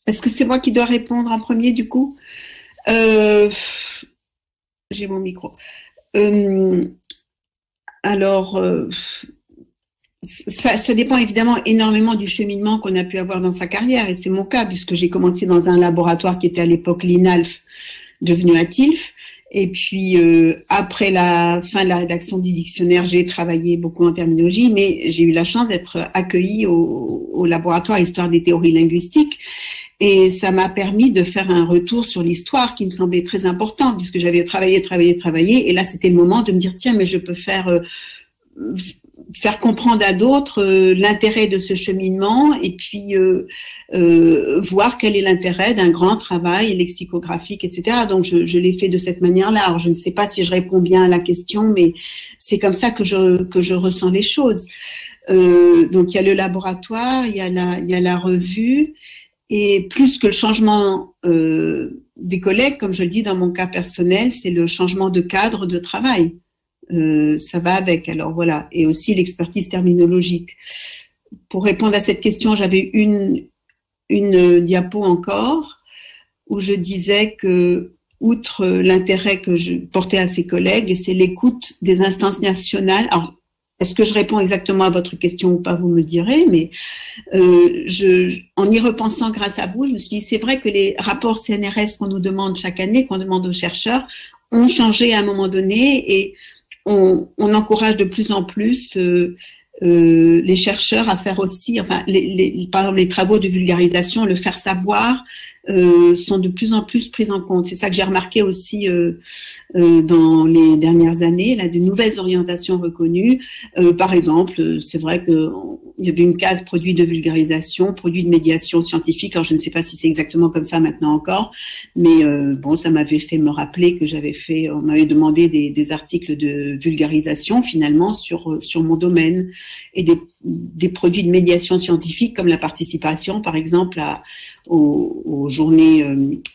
Est-ce que c'est moi qui dois répondre en premier du coup? J'ai mon micro. Ça dépend évidemment énormément du cheminement qu'on a pu avoir dans sa carrière, et c'est mon cas puisque j'ai commencé dans un laboratoire qui était à l'époque l'INALF, devenu ATILF, et puis après la fin de la rédaction du dictionnaire, j'ai travaillé beaucoup en terminologie, mais j'ai eu la chance d'être accueillie au laboratoire Histoire des théories linguistiques, et ça m'a permis de faire un retour sur l'histoire qui me semblait très important puisque j'avais travaillé, et là c'était le moment de me dire tiens, mais je peux faire comprendre à d'autres l'intérêt de ce cheminement et puis voir quel est l'intérêt d'un grand travail lexicographique, etc. Donc je l'ai fait de cette manière-là. Alors je ne sais pas si je réponds bien à la question, mais c'est comme ça que je ressens les choses. Donc il y a le laboratoire, il y a la revue, et plus que le changement des collègues, comme je le dis dans mon cas personnel, c'est le changement de cadre de travail. Ça va avec, alors voilà, et aussi l'expertise terminologique. Pour répondre à cette question, j'avais une diapo encore où je disais que, outre l'intérêt que je portais à ces collègues, c'est l'écoute des instances nationales. Alors, est-ce que je réponds exactement à votre question ou pas, vous me direz, mais en y repensant grâce à vous, je me suis dit, c'est vrai que les rapports CNRS qu'on nous demande chaque année, qu'on demande aux chercheurs, ont changé à un moment donné, et on encourage de plus en plus les chercheurs à faire aussi, enfin, par exemple, les travaux de vulgarisation, le faire savoir, sont de plus en plus pris en compte. C'est ça que j'ai remarqué aussi dans les dernières années, là, de nouvelles orientations reconnues. Par exemple, c'est vrai qu'il y avait une case produit de vulgarisation, produit de médiation scientifique. Alors je ne sais pas si c'est exactement comme ça maintenant encore, mais bon, ça m'avait fait me rappeler que on m'avait demandé des articles de vulgarisation finalement sur mon domaine, et des produits de médiation scientifique comme la participation, par exemple, aux journées,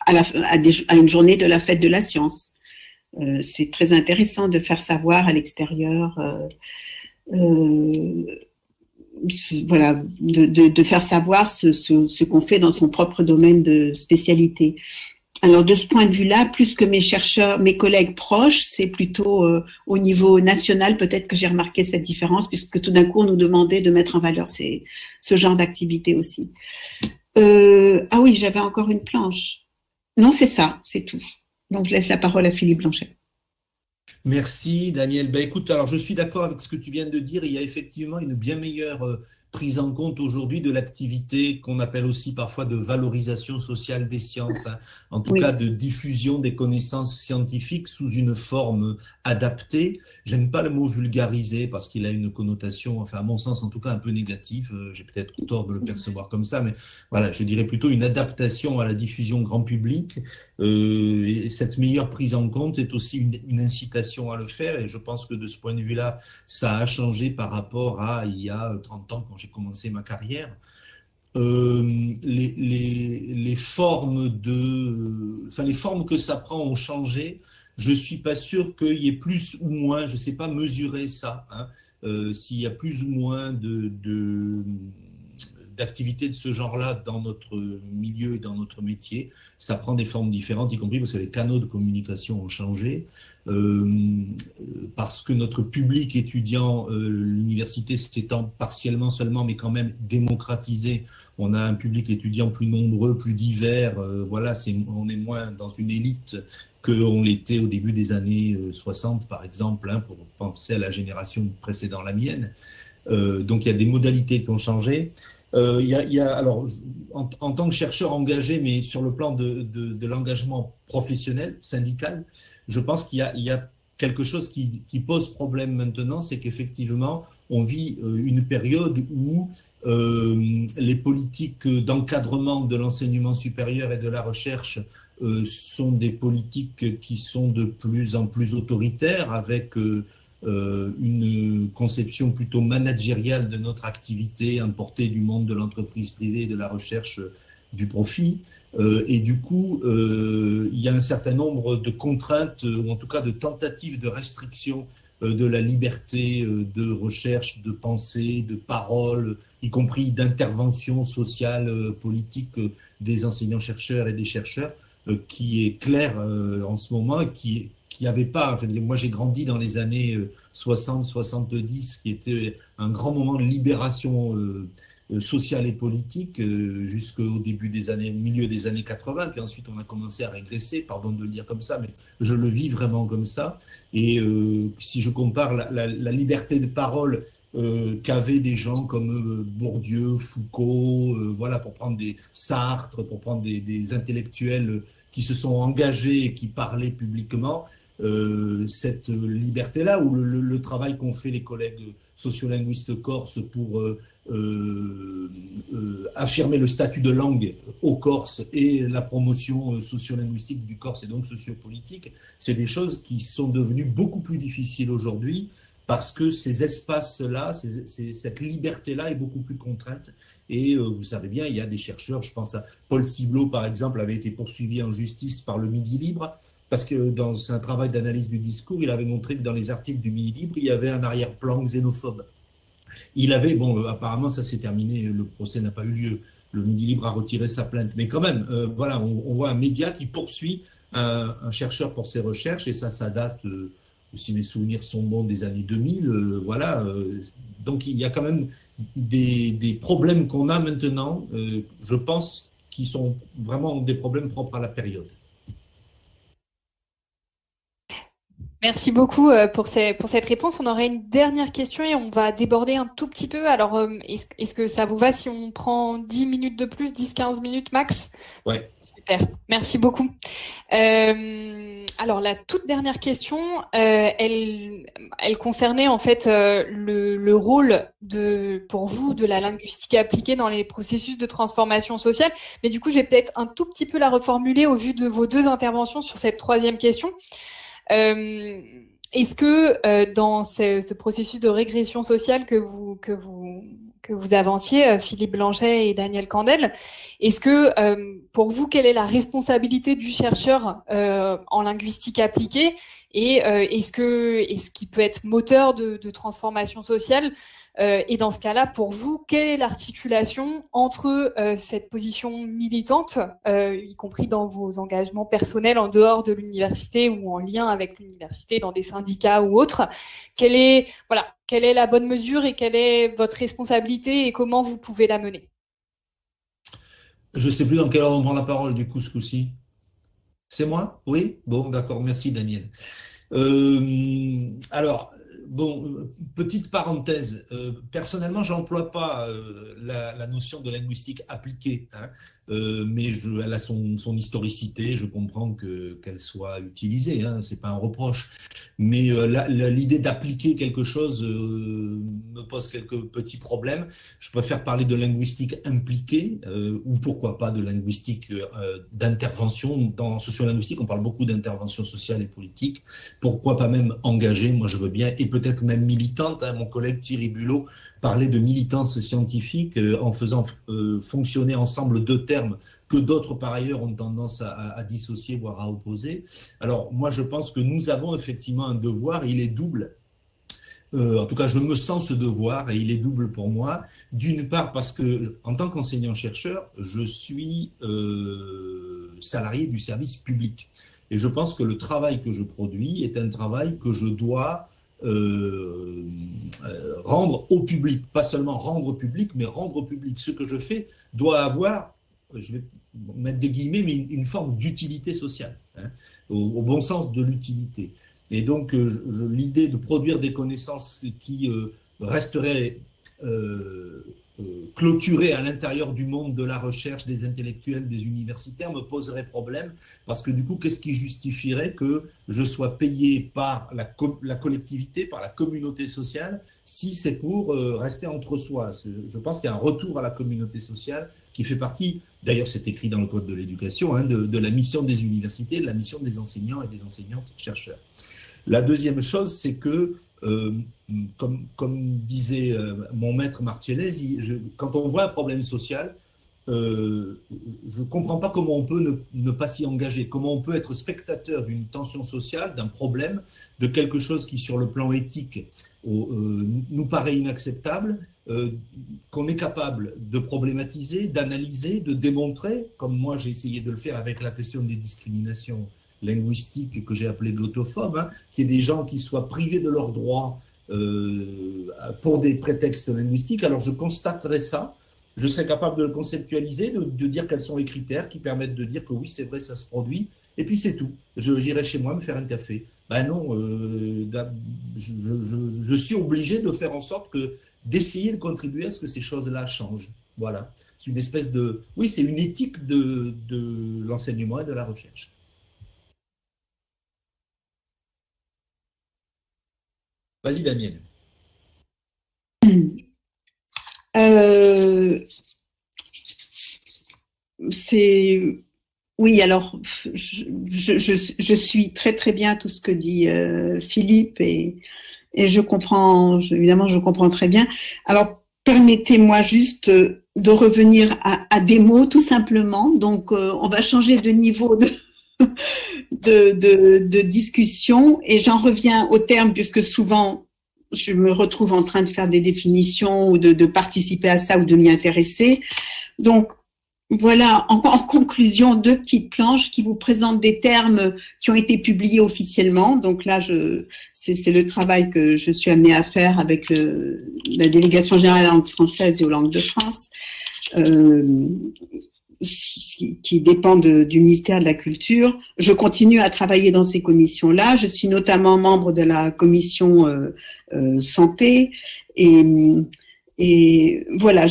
à une journée de la fête de la science. C'est très intéressant de faire savoir à l'extérieur, voilà, de faire savoir ce qu'on fait dans son propre domaine de spécialité. Alors de ce point de vue-là, plus que mes collègues proches, c'est plutôt au niveau national peut-être que j'ai remarqué cette différence, puisque tout d'un coup on nous demandait de mettre en valeur ce genre d'activité aussi. Ah oui, j'avais encore une planche. Non, c'est ça, c'est tout. Donc je laisse la parole à Philippe Blanchet. Merci Daniel. Ben écoute, alors je suis d'accord avec ce que tu viens de dire. Il y a effectivement une bien meilleure prise en compte aujourd'hui de l'activité qu'on appelle aussi parfois de valorisation sociale des sciences, hein. En tout cas de diffusion des connaissances scientifiques sous une forme adaptée. J'aime pas le mot vulgarisé parce qu'il a une connotation, enfin à mon sens en tout cas un peu négative. J'ai peut-être tort de le percevoir comme ça, mais voilà, je dirais plutôt une adaptation à la diffusion grand public. Et cette meilleure prise en compte est aussi une incitation à le faire. Et je pense que de ce point de vue-là, ça a changé par rapport à il y a 30 ans quand j'ai commencé ma carrière. Les formes les formes que ça prend ont changé. Je suis pas sûr qu'il y ait plus ou moins, je sais pas mesurer ça, hein, s'il y a plus ou moins d'activités de ce genre-là dans notre milieu et dans notre métier. Ça prend des formes différentes, y compris parce que les canaux de communication ont changé, parce que notre public étudiant, l'université s'étend partiellement seulement, mais quand même démocratisé. On a un public étudiant plus nombreux, plus divers. Voilà, on est moins dans une élite qu'on l'était au début des années 60, par exemple, hein, pour penser à la génération précédant la mienne. Donc il y a des modalités qui ont changé. Alors, en tant que chercheur engagé, mais sur le plan de l'engagement professionnel, syndical, je pense qu'il y a quelque chose qui pose problème maintenant, c'est qu'effectivement, on vit une période où les politiques d'encadrement de l'enseignement supérieur et de la recherche sont des politiques qui sont de plus en plus autoritaires, avec une conception plutôt managériale de notre activité importée du monde de l'entreprise privée, de la recherche, du profit. Et du coup, il y a un certain nombre de contraintes, ou en tout cas de tentatives de restriction de la liberté de recherche, de pensée, de parole, y compris d'intervention sociale, politique des enseignants-chercheurs et des chercheurs, qui est clair en ce moment, qui avait pas. Enfin, moi, j'ai grandi dans les années 60-70, qui était un grand moment de libération sociale et politique jusqu'au début des années, milieu des années 80. Puis ensuite, on a commencé à régresser, pardon de le dire comme ça, mais je le vis vraiment comme ça. Et si je compare la liberté de parole qu'avaient des gens comme Bourdieu, Foucault, voilà, pour prendre des Sartre, pour prendre des intellectuels qui se sont engagés et qui parlaient publiquement, cette liberté-là, ou le travail qu'ont fait les collègues sociolinguistes corses pour affirmer le statut de langue au Corse et la promotion sociolinguistique du Corse et donc sociopolitique, c'est des choses qui sont devenues beaucoup plus difficiles aujourd'hui parce que ces espaces-là, cette liberté-là est beaucoup plus contrainte. Et vous savez bien, il y a des chercheurs, je pense à Paul Ciblot par exemple, avait été poursuivi en justice par le Midi Libre, parce que dans un travail d'analyse du discours, il avait montré que dans les articles du Midi Libre, il y avait un arrière-plan xénophobe. Il avait, bon, apparemment ça s'est terminé, le procès n'a pas eu lieu, le Midi Libre a retiré sa plainte, mais quand même, voilà, on voit un média qui poursuit un chercheur pour ses recherches, et ça date, si mes souvenirs sont bons, des années 2000, voilà. Donc il y a quand même des problèmes qu'on a maintenant, je pense, qui sont vraiment des problèmes propres à la période. Merci beaucoup pour cette réponse. On aurait une dernière question et on va déborder un tout petit peu. Alors, est-ce que ça vous va si on prend 10 minutes de plus, 10-15 minutes max? Ouais. Super, merci beaucoup. Alors, la toute dernière question, elle concernait en fait le rôle pour vous de la linguistique appliquée dans les processus de transformation sociale. Mais du coup, je vais peut-être un tout petit peu la reformuler au vu de vos deux interventions sur cette troisième question. Est-ce que dans ce processus de régression sociale que vous avanciez, Philippe Blanchet et Daniel Kandel, est-ce que pour vous, quelle est la responsabilité du chercheur en linguistique appliquée et est-ce qu'il peut être moteur de transformation sociale? Et dans ce cas-là, pour vous, quelle est l'articulation entre cette position militante, y compris dans vos engagements personnels en dehors de l'université ou en lien avec l'université, dans des syndicats ou autres? Quelle est la bonne mesure et quelle est votre responsabilité et comment vous pouvez la mener? Je ne sais plus dans quel ordre on prend la parole du coup ce coup-ci. C'est moi? Oui? Bon, d'accord, merci Daniel. Alors, bon, petite parenthèse. Personnellement, j'emploie pas la notion de linguistique appliquée, hein, mais elle a son historicité. Je comprends qu'elle soit utilisée. Hein, c'est pas un reproche. Mais l'idée d'appliquer quelque chose me pose quelques petits problèmes. Je préfère parler de linguistique impliquée, ou pourquoi pas de linguistique d'intervention. Dans sociolinguistique, on parle beaucoup d'intervention sociale et politique. Pourquoi pas même engagée, moi je veux bien, et peut-être même militante. Hein. Mon collègue Thierry Bulot parlait de militance scientifique en faisant fonctionner ensemble deux termes que d'autres par ailleurs ont tendance à dissocier, voire à opposer. Alors moi je pense que nous avons effectivement un devoir, il est double. En tout cas, je me sens ce devoir et il est double pour moi. D'une part, parce que en tant qu'enseignant-chercheur, je suis salarié du service public. Et je pense que le travail que je produis est un travail que je dois rendre au public. Pas seulement rendre public, mais rendre public. Ce que je fais doit avoir, je vais mettre des guillemets, mais une forme d'utilité sociale, hein, au bon sens de l'utilité. Et donc, l'idée de produire des connaissances qui resteraient clôturées à l'intérieur du monde de la recherche, des intellectuels, des universitaires, me poserait problème, parce que du coup, qu'est-ce qui justifierait que je sois payé par la collectivité, par la communauté sociale, si c'est pour rester entre soi? Je pense qu'il y a un retour à la communauté sociale qui fait partie, d'ailleurs c'est écrit dans le Code de l'éducation, hein, de la mission des universités, de la mission des enseignants et des enseignantes-chercheurs. La deuxième chose, c'est que, comme disait mon maître Martielez, quand on voit un problème social, je ne comprends pas comment on peut ne pas s'y engager, comment on peut être spectateur d'une tension sociale, d'un problème, de quelque chose qui, sur le plan éthique, nous paraît inacceptable, qu'on est capable de problématiser, d'analyser, de démontrer, comme moi j'ai essayé de le faire avec la question des discriminations linguistique que j'ai appelé glottophobe, hein, qu'il y ait des gens qui soient privés de leurs droits pour des prétextes linguistiques. Alors je constaterai ça, je serai capable de le conceptualiser, de dire quels sont les critères qui permettent de dire que oui, c'est vrai, ça se produit, et puis c'est tout. J'irai chez moi me faire un café. Ben non, je suis obligé de faire en sorte d'essayer de contribuer à ce que ces choses-là changent. Voilà. C'est une espèce de... Oui, c'est une éthique de l'enseignement et de la recherche. Vas-y, Daniel. Oui, alors je suis très très bien tout ce que dit Philippe et je comprends, évidemment je comprends très bien. Alors permettez-moi juste de revenir à des mots tout simplement. Donc on va changer de niveau de discussion et j'en reviens au terme puisque souvent je me retrouve en train de faire des définitions ou de participer à ça ou de m'y intéresser. Donc voilà, en conclusion, 2 petites planches qui vous présentent des termes qui ont été publiés officiellement. Donc là, c'est le travail que je suis amenée à faire avec la Délégation générale à la langue française et aux langues de France, qui dépend du ministère de la Culture. Je continue à travailler dans ces commissions-là. Je suis notamment membre de la commission santé et voilà,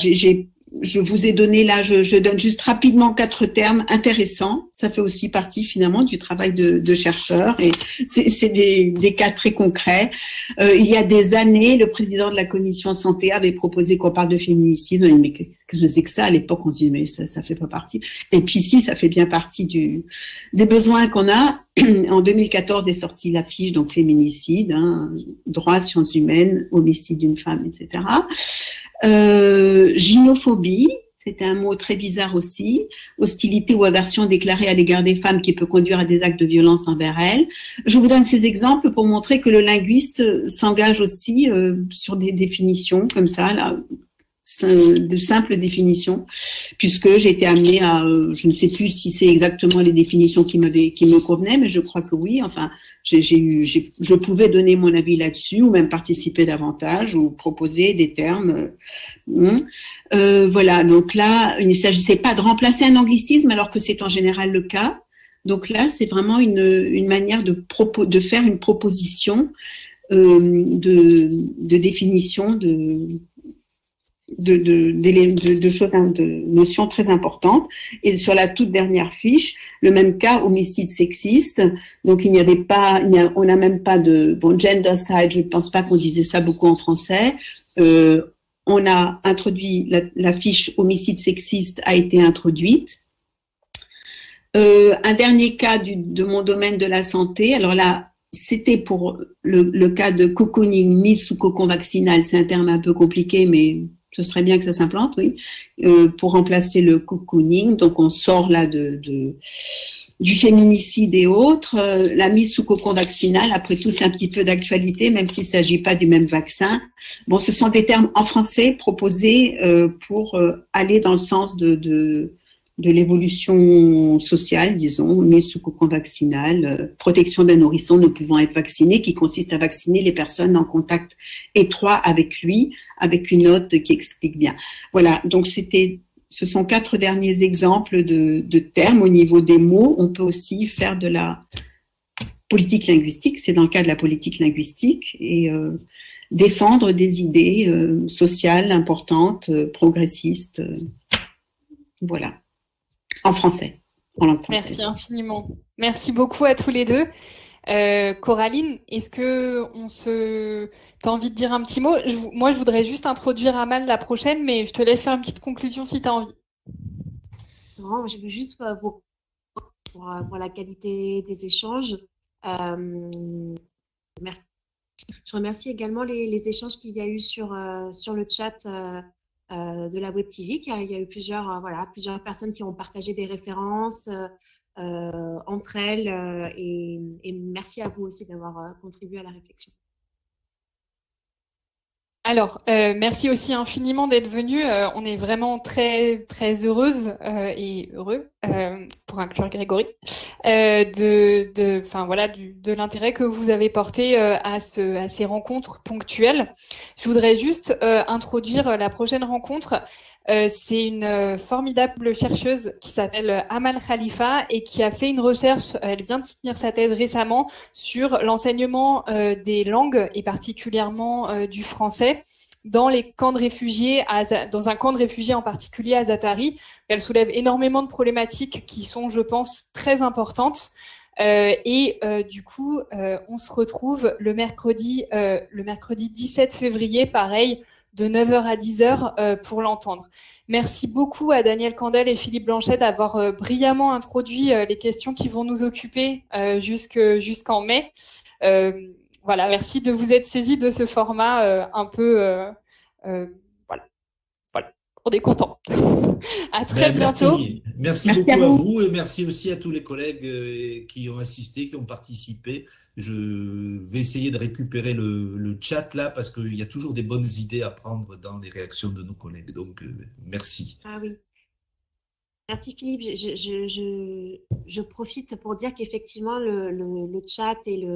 je vous ai donné là, je donne juste rapidement 4 termes intéressants. Ça fait aussi partie finalement du travail de chercheurs et c'est des cas très concrets. Il y a des années, le président de la commission santé avait proposé qu'on parle de féminicide. On dit mais qu'est-ce que c'est que ça? À l'époque, on se dit mais ça fait pas partie. Et puis si, ça fait bien partie des besoins qu'on a. En 2014 est sortie l'affiche donc féminicide, hein, droits, sciences humaines, homicide d'une femme, etc. Gynophobie, c'était un mot très bizarre aussi, hostilité ou aversion déclarée à l'égard des femmes qui peut conduire à des actes de violence envers elles. Je vous donne ces exemples pour montrer que le linguiste s'engage aussi sur des définitions comme ça, là, de simples définitions, puisque j'ai été amenée à, je ne sais plus si c'est exactement les définitions qui me convenaient, mais je crois que oui. Enfin, je pouvais donner mon avis là-dessus, ou même participer davantage, ou proposer des termes. Voilà. Donc là, il ne s'agissait pas de remplacer un anglicisme, alors que c'est en général le cas. Donc là, c'est vraiment une manière de faire une proposition de définition de choses, de notions très importantes. Et sur la toute dernière fiche, le même cas, homicide sexiste. Donc il n'y avait pas, on n'a même pas de gendercide. Je ne pense pas qu'on disait ça beaucoup en français. On a introduit la fiche homicide sexiste a été introduite. Un dernier cas de mon domaine de la santé. Alors là, c'était pour le cas de cocooning, mise sous cocon vaccinal. C'est un terme un peu compliqué, mais ce serait bien que ça s'implante, oui, pour remplacer le cocooning. Donc, on sort là du féminicide et autres. La mise sous cocon vaccinal, après tout, c'est un petit peu d'actualité, même s'il ne s'agit pas du même vaccin. Bon, ce sont des termes en français proposés pour aller dans le sens de l'évolution sociale, disons, mise sous cocon vaccinal, protection d'un nourrisson ne pouvant être vacciné, qui consiste à vacciner les personnes en contact étroit avec lui, avec une note qui explique bien. Voilà, donc ce sont 4 derniers exemples de termes au niveau des mots. On peut aussi faire de la politique linguistique, c'est dans le cas de la politique linguistique, et défendre des idées sociales importantes, progressistes, voilà. En français, en langue française. Merci infiniment. Merci beaucoup à tous les deux. Coraline, est-ce que t'as envie de dire un petit mot? Moi, je voudrais juste introduire Amal la prochaine, mais je te laisse faire une petite conclusion si tu as envie. Non, je veux juste pour la qualité des échanges. Merci. Je remercie également les échanges qu'il y a eu sur le chat de la Web TV, car il y a eu plusieurs personnes qui ont partagé des références entre elles, et merci à vous aussi d'avoir contribué à la réflexion. Alors, merci aussi infiniment d'être venu. On est vraiment très très heureuse et heureux, pour inclure Grégory, de l'intérêt que vous avez porté à ces rencontres ponctuelles. Je voudrais juste introduire la prochaine rencontre. C'est une formidable chercheuse qui s'appelle Amal Khalifa et qui a fait une recherche, elle vient de soutenir sa thèse récemment, sur l'enseignement des langues et particulièrement du français dans les camps de réfugiés, dans un camp de réfugiés en particulier à Zaatari. Elle soulève énormément de problématiques qui sont, je pense, très importantes. Du coup, on se retrouve le mercredi 17 février, pareil, de 9h à 10h pour l'entendre. Merci beaucoup à Daniel Candel et Philippe Blanchet d'avoir brillamment introduit les questions qui vont nous occuper jusqu'en mai. Voilà, merci de vous être saisis de ce format un peu... voilà, on est content. À très bientôt. Merci beaucoup à vous et merci aussi à tous les collègues qui ont assisté, qui ont participé. Je vais essayer de récupérer le chat là parce qu'il y a toujours des bonnes idées à prendre dans les réactions de nos collègues. Donc, merci. Ah oui. Merci Philippe. Je profite pour dire qu'effectivement, le chat et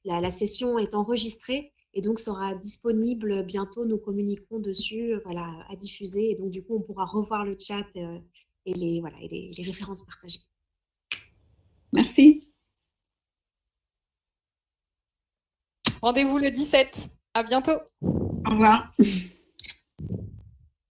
la session est enregistrée et donc sera disponible bientôt. Nous communiquerons dessus, voilà, à diffuser. Et donc, du coup, on pourra revoir le chat et les références partagées. Merci. Rendez-vous le 17. À bientôt. Au revoir.